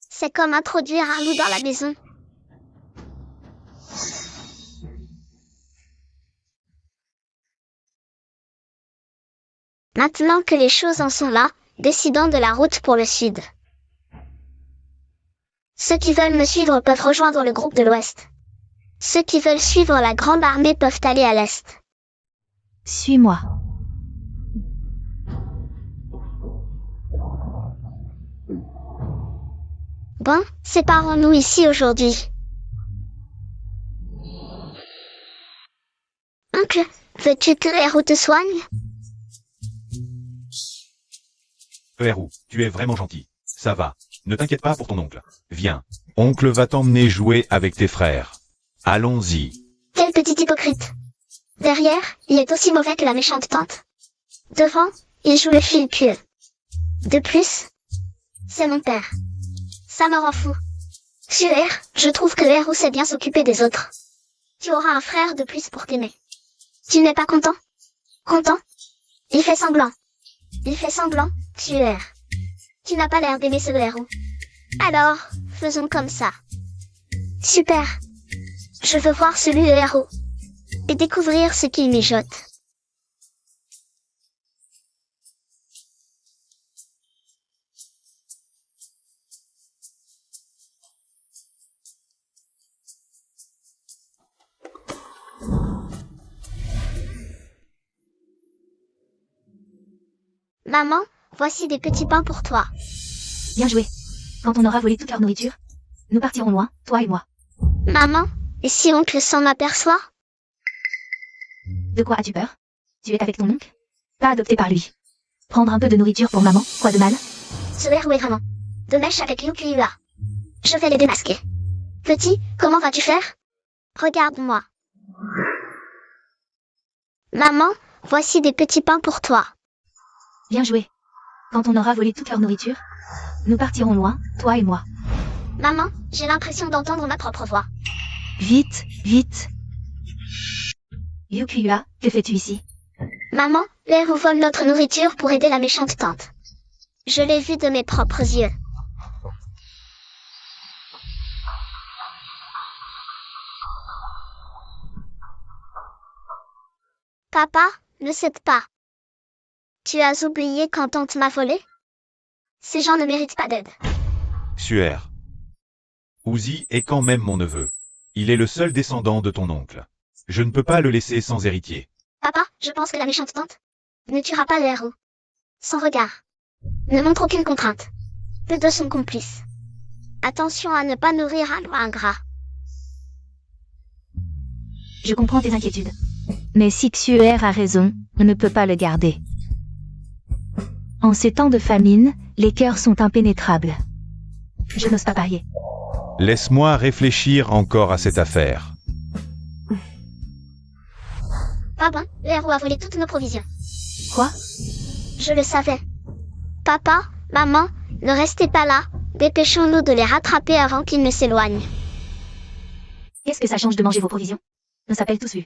C'est comme introduire un loup dans la maison. Maintenant que les choses en sont là, décidons de la route pour le sud. Ceux qui veulent me suivre peuvent rejoindre le groupe de l'Ouest. Ceux qui veulent suivre la grande armée peuvent aller à l'Est. Suis-moi. Bon, séparons-nous ici aujourd'hui. Oncle, veux-tu que Héros te soigne? Père Wu, tu es vraiment gentil. Ça va. Ne t'inquiète pas pour ton oncle. Viens. Oncle va t'emmener jouer avec tes frères. Allons-y. Quel petit hypocrite. Derrière, il est aussi mauvais que la méchante tante. Devant, il joue le fil pieux. De plus, c'est mon père. Ça me rend fou. Suer, je trouve que Héros sait bien s'occuper des autres. Tu auras un frère de plus pour t'aimer. Tu n'es pas content? Content? Il fait semblant. Il fait semblant, Suer. Tu n'as pas l'air d'aimer ce héros. Alors, faisons comme ça. Super. Je veux voir celui de héros. Et découvrir ce qu'il mijote. Maman, voici des petits pains pour toi. Bien joué. Quand on aura volé toute leur nourriture, nous partirons loin, toi et moi. Maman, et si oncle s'en aperçoit? De quoi as-tu peur? Tu es avec ton oncle? Pas adopté par lui. Prendre un peu de nourriture pour maman, quoi de mal? Ce héros est vraiment de mèche avec Yukiyua. Je vais les démasquer. Petit, comment vas-tu faire? Regarde-moi. Maman, voici des petits pains pour toi. Bien joué. Quand on aura volé toute leur nourriture, nous partirons loin, toi et moi. Maman, j'ai l'impression d'entendre ma propre voix. Vite, vite. Yukiyua, que fais-tu ici? Maman, le héros vole notre nourriture pour aider la méchante tante. Je l'ai vu de mes propres yeux. Papa, ne cède pas. Tu as oublié quand tante m'a volé? Ces gens ne méritent pas d'aide. Suer. Uzi est quand même mon neveu. Il est le seul descendant de ton oncle. Je ne peux pas le laisser sans héritier. Papa, je pense que la méchante tante ne tuera pas le héros. Son regard ne montre aucune contrainte. Peu de son complice. Attention à ne pas nourrir un loup ingrat. Je comprends tes inquiétudes. Mais si Xuer a raison, on ne peut pas le garder. En ces temps de famine, les cœurs sont impénétrables. Je n'ose pas parier. Laisse-moi réfléchir encore à cette affaire. Ah ben, le héros a volé toutes nos provisions. Quoi? Je le savais. Papa, maman, ne restez pas là. Dépêchons-nous de les rattraper avant qu'ils ne s'éloignent. Qu'est-ce que ça change de manger vos provisions? On s'appelle tous vus.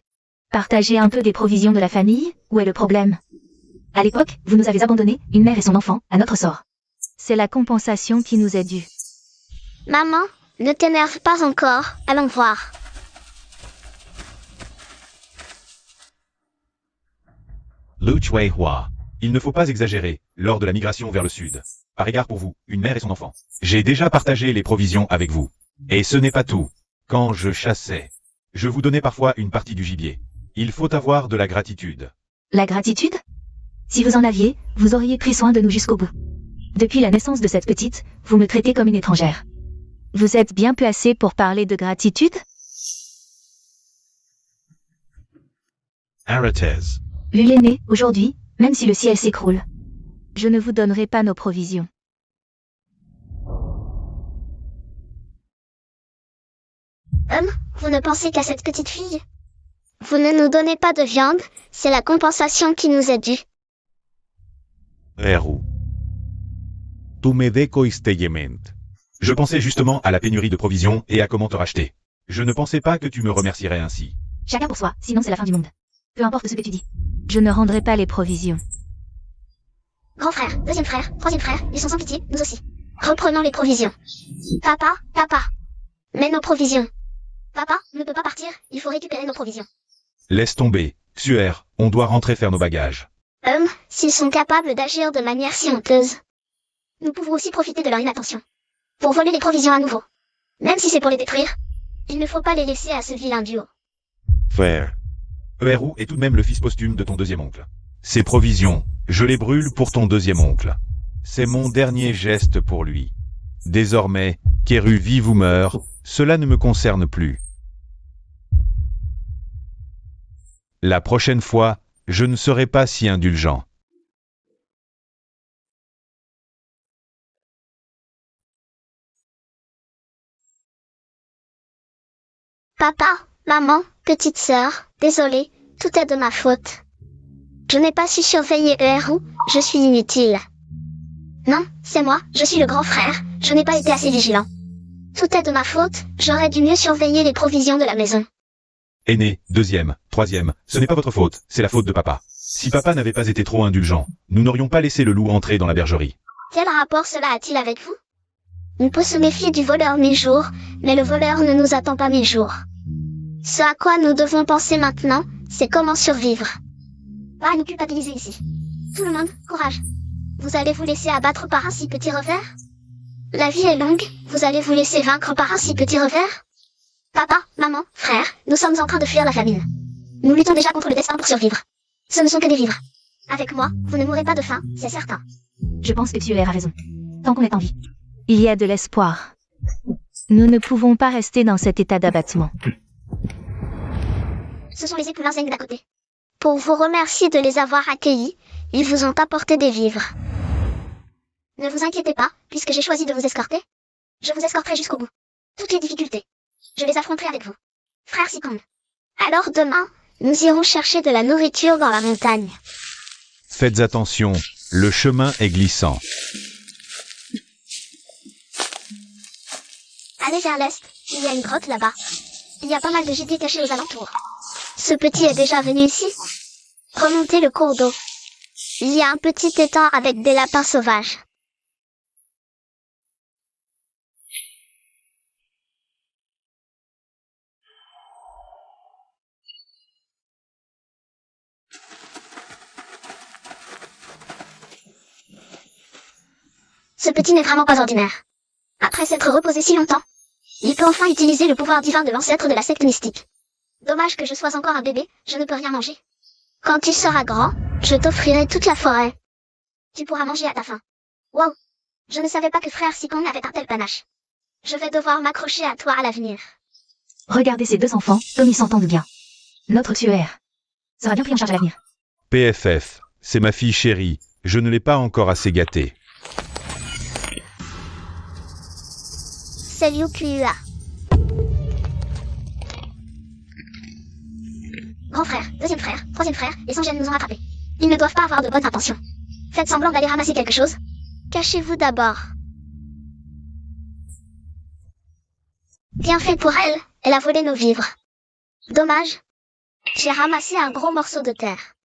Partager un peu des provisions de la famille, où est le problème? À l'époque, vous nous avez abandonnés, une mère et son enfant, à notre sort. C'est la compensation qui nous est due. Maman, ne t'énerve pas encore. Allons voir. Lu Hua. Il ne faut pas exagérer, lors de la migration vers le sud. Par égard pour vous, une mère et son enfant. J'ai déjà partagé les provisions avec vous. Et ce n'est pas tout. Quand je chassais, je vous donnais parfois une partie du gibier. Il faut avoir de la gratitude. La gratitude? Si vous en aviez, vous auriez pris soin de nous jusqu'au bout. Depuis la naissance de cette petite, vous me traitez comme une étrangère. Vous êtes bien placé pour parler de gratitude? Arates. Vu l'aîné, aujourd'hui, même si le ciel s'écroule, je ne vous donnerai pas nos provisions. Vous ne pensez qu'à cette petite fille? Vous ne nous donnez pas de viande, c'est la compensation qui nous est due. Eru. Tu me decoistegement. Je pensais justement à la pénurie de provisions et à comment te racheter. Je ne pensais pas que tu me remercierais ainsi. Chacun pour soi, sinon c'est la fin du monde. Peu importe ce que tu dis. Je ne rendrai pas les provisions. Grand frère, deuxième frère, troisième frère, ils sont sans pitié, nous aussi. Reprenons les provisions. Papa, papa. Mais nos provisions. Papa ne peut pas partir, il faut récupérer nos provisions. Laisse tomber, Xuer, on doit rentrer faire nos bagages. S'ils sont capables d'agir de manière si honteuse, nous pouvons aussi profiter de leur inattention. Pour voler les provisions à nouveau. Même si c'est pour les détruire, il ne faut pas les laisser à ce vilain duo. Fair. Eru est tout de même le fils posthume de ton deuxième oncle. Ces provisions, je les brûle pour ton deuxième oncle. C'est mon dernier geste pour lui. Désormais, qu'Eru vive ou meure, cela ne me concerne plus. La prochaine fois, je ne serai pas si indulgent. Papa, maman, petite sœur, désolé, tout est de ma faute. Je n'ai pas su surveiller Eru, je suis inutile. Non, c'est moi, je suis le grand frère, je n'ai pas été assez vigilant. Tout est de ma faute, j'aurais dû mieux surveiller les provisions de la maison. Aîné, deuxième, troisième, ce n'est pas votre faute, c'est la faute de papa. Si papa n'avait pas été trop indulgent, nous n'aurions pas laissé le loup entrer dans la bergerie. Quel rapport cela a-t-il avec vous? On peut se méfier du voleur 1000 jours, mais le voleur ne nous attend pas 1000 jours. Ce à quoi nous devons penser maintenant, c'est comment survivre. Pas à nous culpabiliser ici. Tout le monde, courage. Vous allez vous laisser abattre par un si petit revers? La vie est longue, vous allez vous laisser vaincre par un si petit revers? Papa, maman, frère, nous sommes en train de fuir la famine. Nous luttons déjà contre le destin pour survivre. Ce ne sont que des vivres. Avec moi, vous ne mourrez pas de faim, c'est certain. Je pense que Xuer a raison. Tant qu'on est en vie, il y a de l'espoir. Nous ne pouvons pas rester dans cet état d'abattement. Ce sont les époux Zeng d'à côté. Pour vous remercier de les avoir accueillis, ils vous ont apporté des vivres. Ne vous inquiétez pas, puisque j'ai choisi de vous escorter. Je vous escorterai jusqu'au bout. Toutes les difficultés. Je les affronterai avec vous. Frère Sikong. Alors demain, nous irons chercher de la nourriture dans la montagne. Faites attention, le chemin est glissant. Allez vers l'est, il y a une grotte là-bas. Il y a pas mal de gibier cachés aux alentours. Ce petit est déjà venu ici. Remontez le cours d'eau. Il y a un petit étang avec des lapins sauvages. Ce petit n'est vraiment pas ordinaire. Après s'être reposé si longtemps, il peut enfin utiliser le pouvoir divin de l'ancêtre de la secte mystique. Dommage que je sois encore un bébé, je ne peux rien manger. Quand tu seras grand, je t'offrirai toute la forêt. Tu pourras manger à ta faim. Wow! Je ne savais pas que frère Sikong avait un tel panache. Je vais devoir m'accrocher à toi à l'avenir. Regardez ces deux enfants, comme ils s'entendent bien. Notre Xuer sera bien pris en charge à l'avenir. PFF, c'est ma fille chérie, Je ne l'ai pas encore assez gâté. C'est Liu Kua. Grand frère, deuxième frère, troisième frère, et Sanjian nous ont rattrapés. Ils ne doivent pas avoir de bonnes intentions. Faites semblant d'aller ramasser quelque chose. Cachez-vous d'abord. Bien fait pour elle, elle a volé nos vivres. Dommage. J'ai ramassé un gros morceau de terre.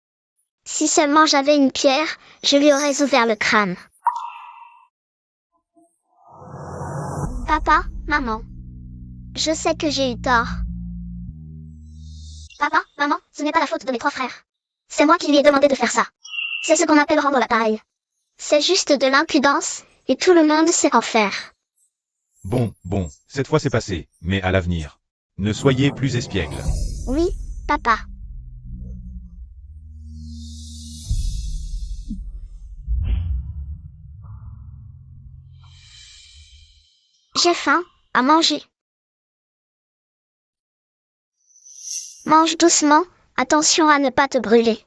Si seulement j'avais une pierre, je lui aurais ouvert le crâne. Papa, maman. Je sais que j'ai eu tort. Papa, maman, ce n'est pas la faute de mes trois frères. C'est moi qui lui ai demandé de faire ça. C'est ce qu'on appelle rendre l'appareil. C'est juste de l'impudence, et tout le monde sait en faire. Bon, cette fois c'est passé, mais à l'avenir. Ne soyez plus espiègle. Oui, papa. J'ai faim, à manger. Mange doucement, attention à ne pas te brûler.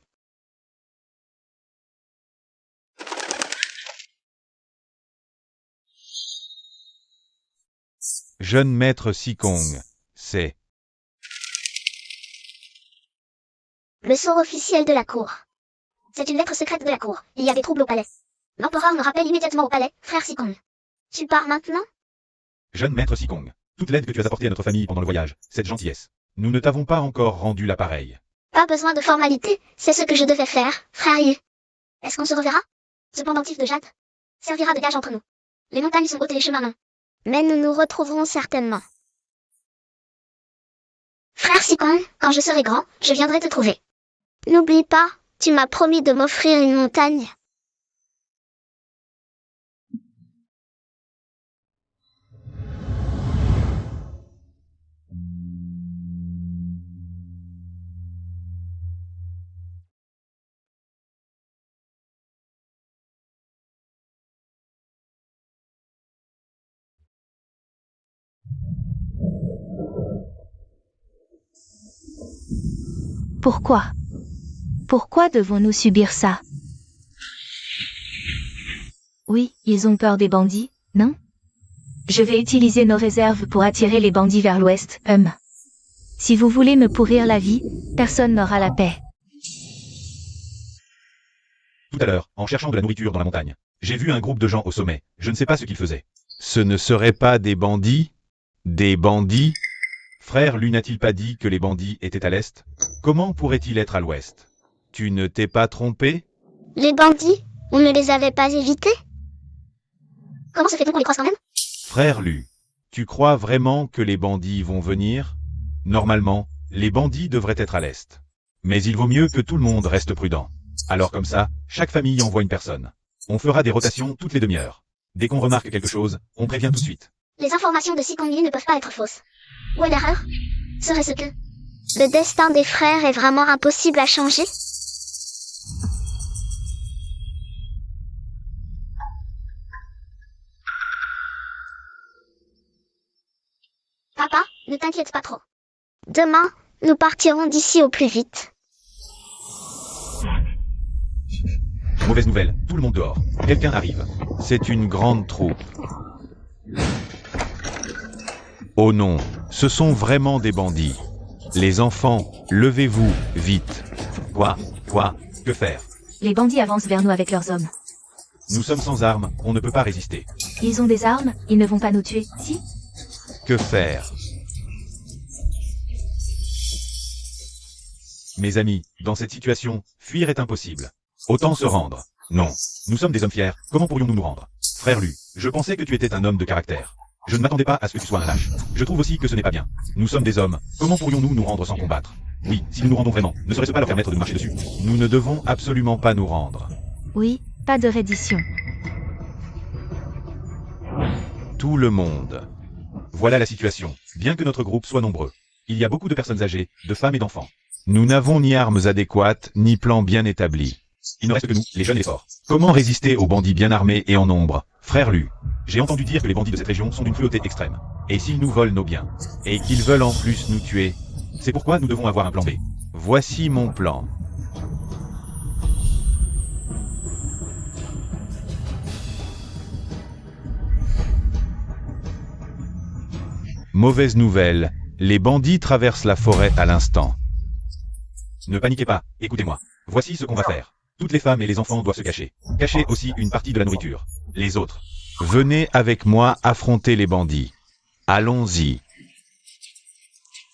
Jeune maître Sikong, c'est... Le sort officiel de la cour. C'est une lettre secrète de la cour. Il y a des troubles au palais. L'empereur me rappelle immédiatement au palais, frère Sikong. Tu pars maintenant? Jeune maître Sikong, toute l'aide que tu as apportée à notre famille pendant le voyage, cette gentillesse. Nous ne t'avons pas encore rendu l'appareil. Pas besoin de formalité, c'est ce que je devais faire, frère Yi. Est-ce qu'on se reverra? Ce pendentif de jade servira de gage entre nous. Les montagnes sont hautes et les chemins longs. Mais nous nous retrouverons certainement. Frère Sikong, quand je serai grand, je viendrai te trouver. N'oublie pas, tu m'as promis de m'offrir une montagne. Pourquoi? Pourquoi devons-nous subir ça? Oui, ils ont peur des bandits, non? Je vais utiliser nos réserves pour attirer les bandits vers l'ouest, Si vous voulez me pourrir la vie, personne n'aura la paix. Tout à l'heure, en cherchant de la nourriture dans la montagne, j'ai vu un groupe de gens au sommet. Je ne sais pas ce qu'ils faisaient. Ce ne seraient pas des bandits? Des bandits? Frère Lu n'a-t-il pas dit que les bandits étaient à l'est? Comment pourraient-ils être à l'ouest? Tu ne t'es pas trompé? Les bandits, on ne les avait pas évités? Comment se fait-on qu'on les croise quand même? Frère Lu, tu crois vraiment que les bandits vont venir? Normalement, les bandits devraient être à l'est. Mais il vaut mieux que tout le monde reste prudent. Alors comme ça, chaque famille envoie une personne. On fera des rotations toutes les demi-heures. Dès qu'on remarque quelque chose, on prévient tout de suite. Les informations de Sikong Yi ne peuvent pas être fausses. Où est l'erreur? Serait-ce que le destin des frères est vraiment impossible à changer? Papa, ne t'inquiète pas trop. Demain, nous partirons d'ici au plus vite. Mauvaise nouvelle, tout le monde dehors. Quelqu'un arrive. C'est une grande troupe. Oh non, ce sont vraiment des bandits. Les enfants, levez-vous, vite. Quoi? Que faire? Les bandits avancent vers nous avec leurs hommes. Nous sommes sans armes, on ne peut pas résister. Ils ont des armes, ils ne vont pas nous tuer, si? Que faire? Mes amis, dans cette situation, fuir est impossible. Autant se rendre. Non, nous sommes des hommes fiers, comment pourrions-nous nous rendre? Frère Lu, je pensais que tu étais un homme de caractère. Je ne m'attendais pas à ce que tu sois un lâche. Je trouve aussi que ce n'est pas bien. Nous sommes des hommes, comment pourrions-nous nous rendre sans combattre? Oui, si nous nous rendons vraiment, ne serait-ce pas leur permettre de nous marcher dessus? Nous ne devons absolument pas nous rendre. Oui, pas de reddition. Tout le monde. Voilà la situation, bien que notre groupe soit nombreux. Il y a beaucoup de personnes âgées, de femmes et d'enfants. Nous n'avons ni armes adéquates, ni plan bien établi. Il ne reste que nous, les jeunes et les forts. Comment résister aux bandits bien armés et en nombre? Frère Lu, j'ai entendu dire que les bandits de cette région sont d'une cruauté extrême. Et s'ils nous volent nos biens? Et qu'ils veulent en plus nous tuer? C'est pourquoi nous devons avoir un plan B. Voici mon plan. mauvaise nouvelle, les bandits traversent la forêt à l'instant. Ne paniquez pas, écoutez-moi. Voici ce qu'on va faire. Toutes les femmes et les enfants doivent se cacher. Cachez aussi une partie de la nourriture. Les autres. Venez avec moi affronter les bandits. Allons-y.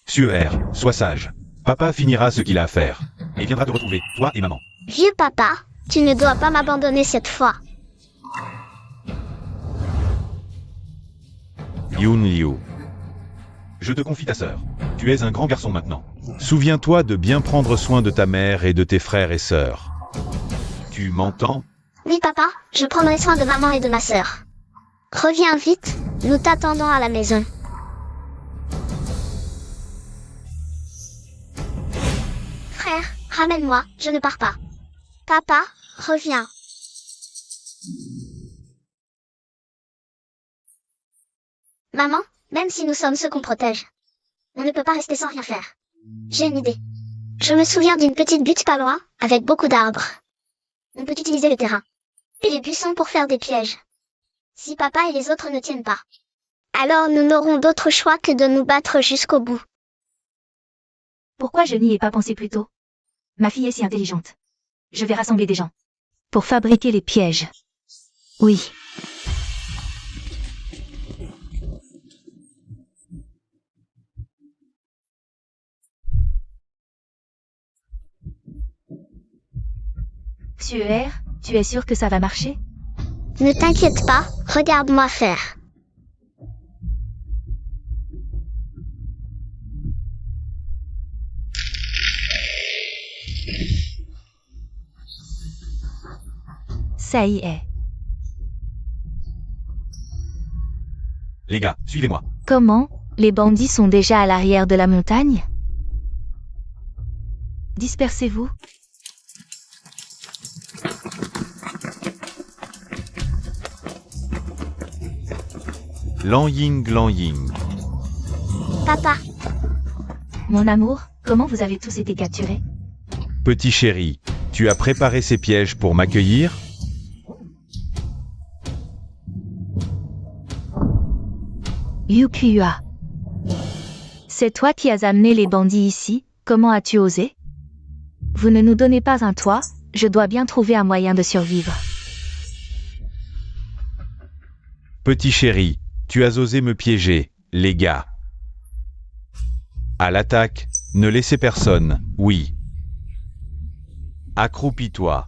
Suer, sois sage. Papa finira ce qu'il a à faire. Et viendra te retrouver, toi et maman. Vieux papa, tu ne dois pas m'abandonner cette fois. Yun Liu. Je te confie ta sœur. Tu es un grand garçon maintenant. Souviens-toi de bien prendre soin de ta mère et de tes frères et sœurs. Tu m'entends? Oui papa, je prendrai soin de maman et de ma sœur. Reviens vite, nous t'attendons à la maison. Frère, ramène-moi, je ne pars pas. Papa, reviens. Maman, même si nous sommes ceux qu'on protège, on ne peut pas rester sans rien faire. J'ai une idée. Je me souviens d'une petite butte pas loin, avec beaucoup d'arbres. On peut utiliser le terrain et les buissons pour faire des pièges. Si papa et les autres ne tiennent pas, alors nous n'aurons d'autre choix que de nous battre jusqu'au bout. Pourquoi je n'y ai pas pensé plus tôt? Ma fille est si intelligente. Je vais rassembler des gens. Pour fabriquer les pièges. Oui. Suer, tu es sûr que ça va marcher? Ne t'inquiète pas, regarde-moi faire. Ça y est. Les gars, suivez-moi. Comment? Les bandits sont déjà à l'arrière de la montagne? Dispersez-vous. Lan Ying. Papa, Mon amour, comment vous avez tous été capturés? Petit chéri, tu as préparé ces pièges pour m'accueillir? Yukiyua. C'est toi qui as amené les bandits ici, comment as-tu osé? Vous ne nous donnez pas un toit, je dois bien trouver un moyen de survivre. Petit chéri, tu as osé me piéger, les gars. À l'attaque, ne laissez personne, oui. Accroupis-toi.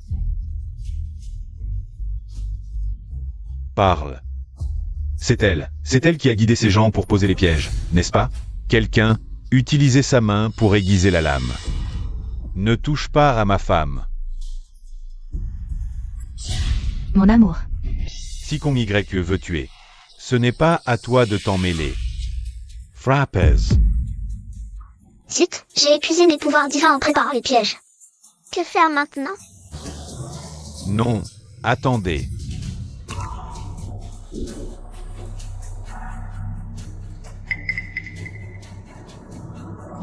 Parle. C'est elle qui a guidé ces gens pour poser les pièges, n'est-ce pas? Quelqu'un, utilisez sa main pour aiguiser la lame. Ne touche pas à ma femme. Mon amour. Sikong Y veut tuer. Ce n'est pas à toi de t'en mêler. Frappez. zut, j'ai épuisé mes pouvoirs divins en préparant les pièges. Que faire maintenant? Non, attendez.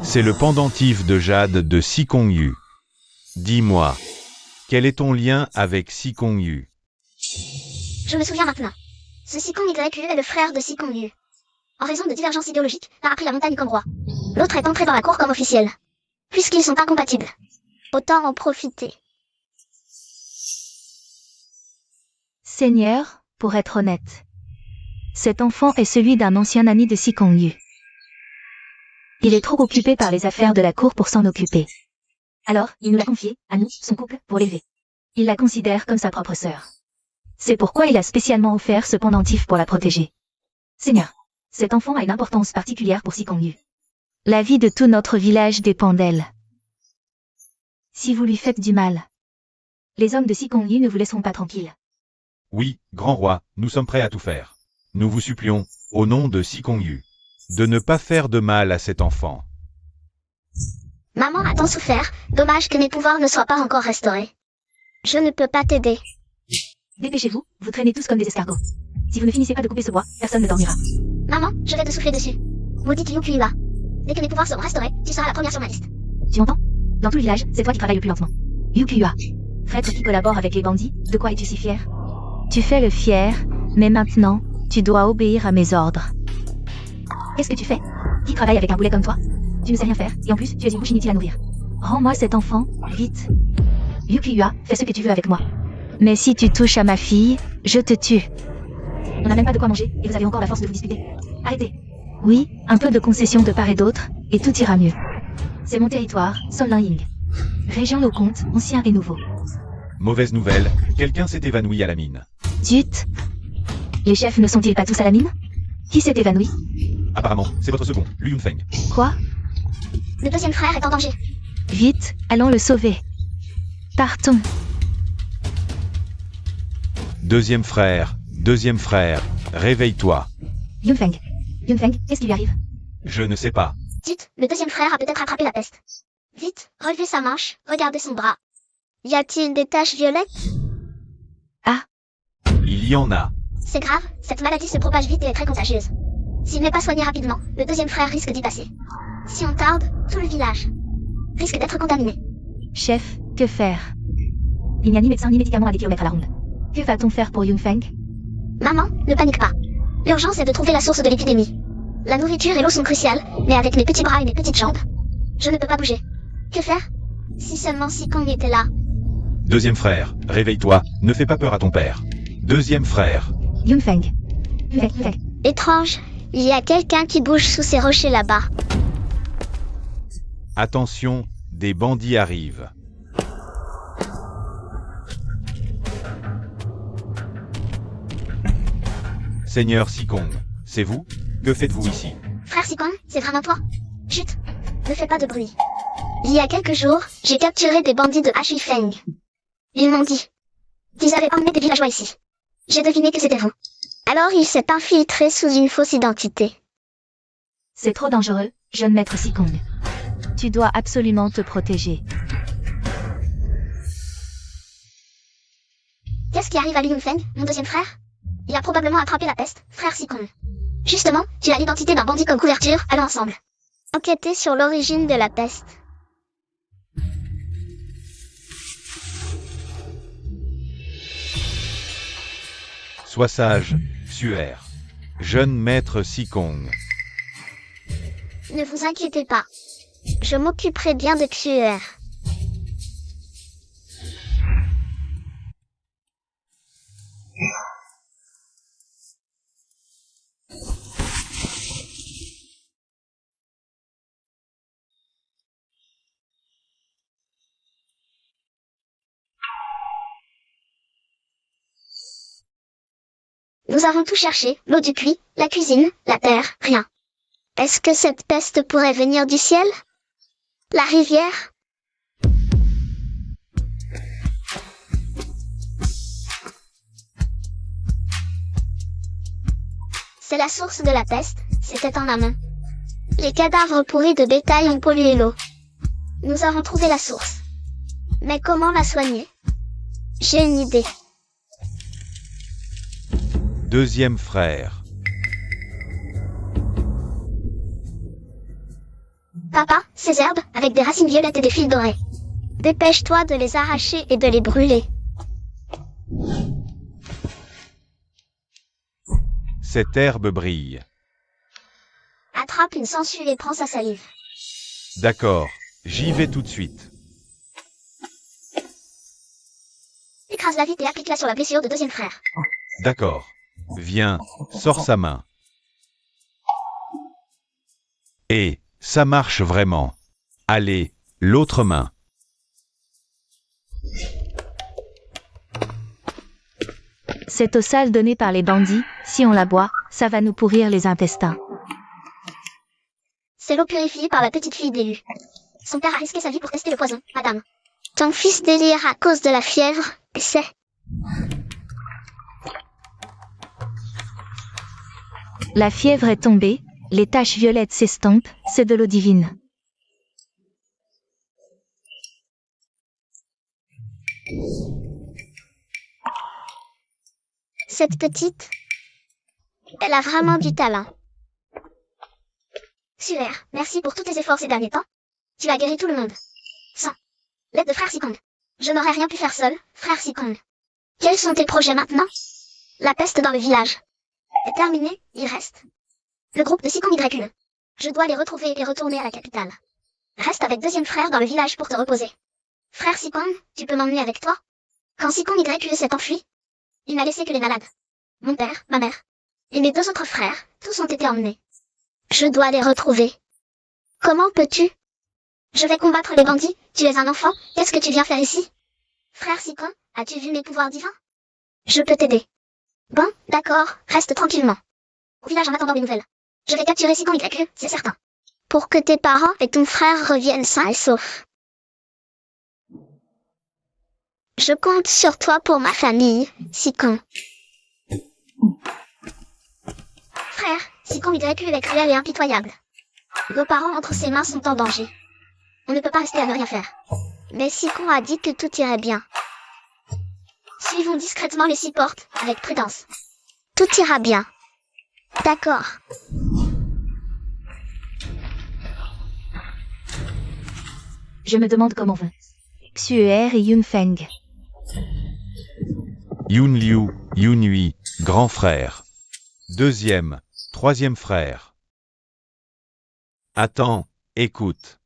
C'est le pendentif de jade de Sikong Yu. Dis-moi, quel est ton lien avec Sikong Yu? Je me souviens maintenant. Ce Sikong YU est le frère de Sikong Yu. En raison de divergences idéologiques, l'un a pris la montagne comme roi. L'autre est entré dans la cour comme officiel. Puisqu'ils sont incompatibles, autant en profiter. Seigneur, pour être honnête, cet enfant est celui d'un ancien ami de Sikong Yu. Il est trop occupé par les affaires de la cour pour s'en occuper. Alors, il nous l'a confié, à nous, son couple, pour l'élever. Il la considère comme sa propre sœur. C'est pourquoi il a spécialement offert ce pendentif pour la protéger. Seigneur, cet enfant a une importance particulière pour Sikong Yu. La vie de tout notre village dépend d'elle. Si vous lui faites du mal, les hommes de Sikong Yu ne vous laisseront pas tranquille. Oui, grand roi, nous sommes prêts à tout faire. Nous vous supplions, au nom de Sikong Yu, de ne pas faire de mal à cet enfant. Maman a tant souffert, dommage que mes pouvoirs ne soient pas encore restaurés. Je ne peux pas t'aider. Dépêchez-vous, vous traînez tous comme des escargots. Si vous ne finissez pas de couper ce bois, personne ne dormira. Maman, je vais te souffler dessus. Maudite Yukiyua. Dès que mes pouvoirs seront restaurés, tu seras la première sur ma liste. Tu entends? Dans tout le village, c'est toi qui travailles le plus lentement. Yukiyua. Traître qui collabore avec les bandits, de quoi es-tu si fier? Tu fais le fier, mais maintenant, tu dois obéir à mes ordres. Qu'est-ce que tu fais? Qui travaille avec un boulet comme toi? Tu ne sais rien faire, et en plus, tu es une bouche inutile à nourrir. Rends-moi cet enfant, vite. Yukiyua, fais ce que tu veux avec moi. Mais si tu touches à ma fille, je te tue. On n'a même pas de quoi manger, et vous avez encore la force de vous disputer. Arrêtez. Oui, un peu de concession de part et d'autre, et tout ira mieux. C'est mon territoire, Solin Ying. Région Loconte, ancien et nouveau. Mauvaise nouvelle, quelqu'un s'est évanoui à la mine. Zut. Les chefs ne sont-ils pas tous à la mine? Qui s'est évanoui? Apparemment, c'est votre second, Lu Yunfeng. Quoi? Le deuxième frère est en danger. Vite, allons le sauver. Partons. Deuxième frère, réveille-toi. Yunfeng, qu'est-ce qui lui arrive? Je ne sais pas. Dites, le deuxième frère a peut-être attrapé la peste. Vite, relevez sa manche, regardez son bras. Y a-t-il des taches violettes? Il y en a. C'est grave, cette maladie se propage vite et est très contagieuse. S'il n'est pas soigné rapidement, le deuxième frère risque d'y passer. Si on tarde, tout le village risque d'être contaminé. Chef, que faire? Il n'y a ni médecin ni médicaments à des kilomètres à la ronde. Que va-t-on faire pour Yunfeng? Maman, ne panique pas. L'urgence est de trouver la source de l'épidémie. La nourriture et l'eau sont cruciales, mais avec mes petits bras et mes petites jambes, je ne peux pas bouger. Que faire? Si seulement Sikong était là. Deuxième frère, réveille-toi, ne fais pas peur à ton père. Deuxième frère. Yunfeng. Étrange, il y a quelqu'un qui bouge sous ces rochers là-bas. Attention, des bandits arrivent. Seigneur Sikong, c'est vous? Que faites-vous ici? Frère Sikong, c'est vraiment toi? Chut, ne fais pas de bruit. Il y a quelques jours, j'ai capturé des bandits de Huifeng. Ils m'ont dit qu'ils avaient emmené des villageois ici. J'ai deviné que c'était vous. Alors il s'est infiltré sous une fausse identité. C'est trop dangereux, jeune maître Sikong. Tu dois absolument te protéger. Qu'est-ce qui arrive à Li Yunfeng, mon deuxième frère? Il a probablement attrapé la peste, frère Sikong. Justement, tu as l'identité d'un bandit comme couverture, allons ensemble. Enquêter sur l'origine de la peste. Sois sage, Suer. Jeune maître Sikong. Ne vous inquiétez pas. Je m'occuperai bien de Xuer. Nous avons tout cherché, l'eau du puits, la cuisine, la terre, rien. Est-ce que cette peste pourrait venir du ciel? La rivière? C'est la source de la peste, c'était en amont. Les cadavres pourris de bétail ont pollué l'eau. Nous avons trouvé la source. Mais comment la soigner? J'ai une idée. Deuxième frère. Papa, ces herbes, avec des racines violettes et des fils dorés. Dépêche-toi de les arracher et de les brûler. Cette herbe brille. Attrape une sangsue et prends sa salive. D'accord, j'y vais tout de suite. Écrase-la vite et applique-la sur la blessure de deuxième frère. D'accord. Viens, sors sa main. Et, ça marche vraiment. Allez, l'autre main. Cette eau sale donnée par les bandits, si on la boit, ça va nous pourrir les intestins. C'est l'eau purifiée par la petite fille d'Élu. Son père a risqué sa vie pour tester le poison, madame. Ton fils délire à cause de la fièvre, c'est... La fièvre est tombée, les taches violettes s'estompent, c'est de l'eau divine. Cette petite, elle a vraiment du talent. Suer, merci pour tous tes efforts ces derniers temps. Tu as guéri tout le monde. Sans l'aide de frère Sikong, je n'aurais rien pu faire seul, frère Sikong. Quels sont tes projets maintenant? La peste dans le village est terminée, il reste Le groupe de Sikon YU. Je dois les retrouver et retourner à la capitale. Reste avec deuxième frère dans le village pour te reposer. Frère Sikon, tu peux m'emmener avec toi? Quand Sikon YU s'est enfui, il n'a laissé que les malades. Mon père, ma mère. Et mes deux autres frères, tous ont été emmenés. Je dois les retrouver. Comment peux-tu? Je vais combattre les bandits, tu es un enfant, qu'est-ce que tu viens faire ici? Frère Sikon, as-tu vu mes pouvoirs divins? Je peux t'aider. Bon, d'accord, reste tranquillement. Au village en attendant des nouvelles. Je vais capturer Sikon YU, c'est certain. Pour que tes parents et ton frère reviennent sains et saufs. Je compte sur toi pour ma famille, Sikon. Frère, Sikon YU est cruel et impitoyable. Nos parents entre ses mains sont en danger. On ne peut pas rester à ne rien faire. Mais Sikon a dit que tout irait bien. Suivons discrètement les 6 portes, avec prudence. Tout ira bien. D'accord. Je me demande comment vont Xuer et Yunfeng. Yun Liu, Yun Hui, grand frère. Deuxième, troisième frère. Attends, écoute.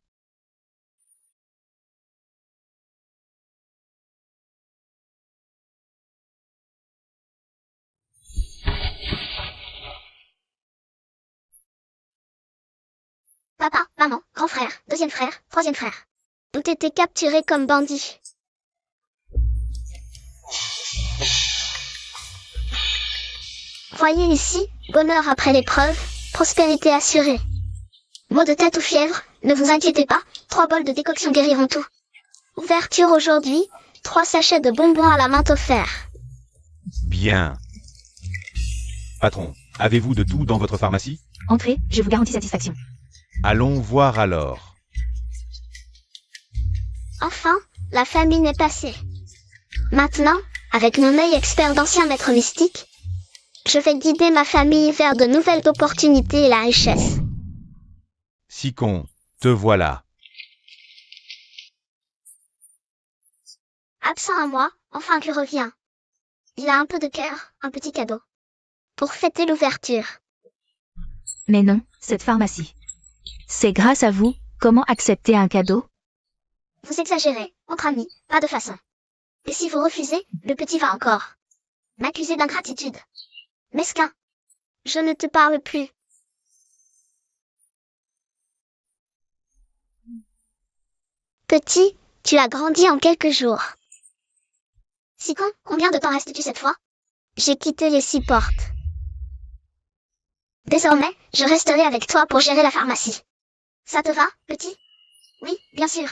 Papa, maman, grand frère, deuxième frère, troisième frère. Ont été capturés comme bandits. Voyez ici, bonheur après l'épreuve, prospérité assurée. Maux de tête ou fièvre, ne vous inquiétez pas, 3 bols de décoction guériront tout. Ouverture aujourd'hui, 3 sachets de bonbons à la menthe offerts. Bien. Patron, avez-vous de tout dans votre pharmacie? Entrez, je vous garantis satisfaction. Allons voir alors. Enfin, la famine est passée. Maintenant, avec mon œil expert d'ancien maître mystique, je vais guider ma famille vers de nouvelles opportunités et la richesse. Sikon, te voilà. Absent un mois, enfin qu'il revient. Il a un peu de cœur, un petit cadeau. Pour fêter l'ouverture. Mais non, cette pharmacie. C'est grâce à vous, comment accepter un cadeau? Vous exagérez, entre amis, pas de façon. Et si vous refusez, le petit va encore m'accuser d'ingratitude. Mesquin. Je ne te parle plus. Petit, tu as grandi en quelques jours. Sikon, combien de temps restes-tu cette fois? J'ai quitté les 6 portes. Désormais, je resterai avec toi pour gérer la pharmacie. Ça te va, petit? Oui, bien sûr.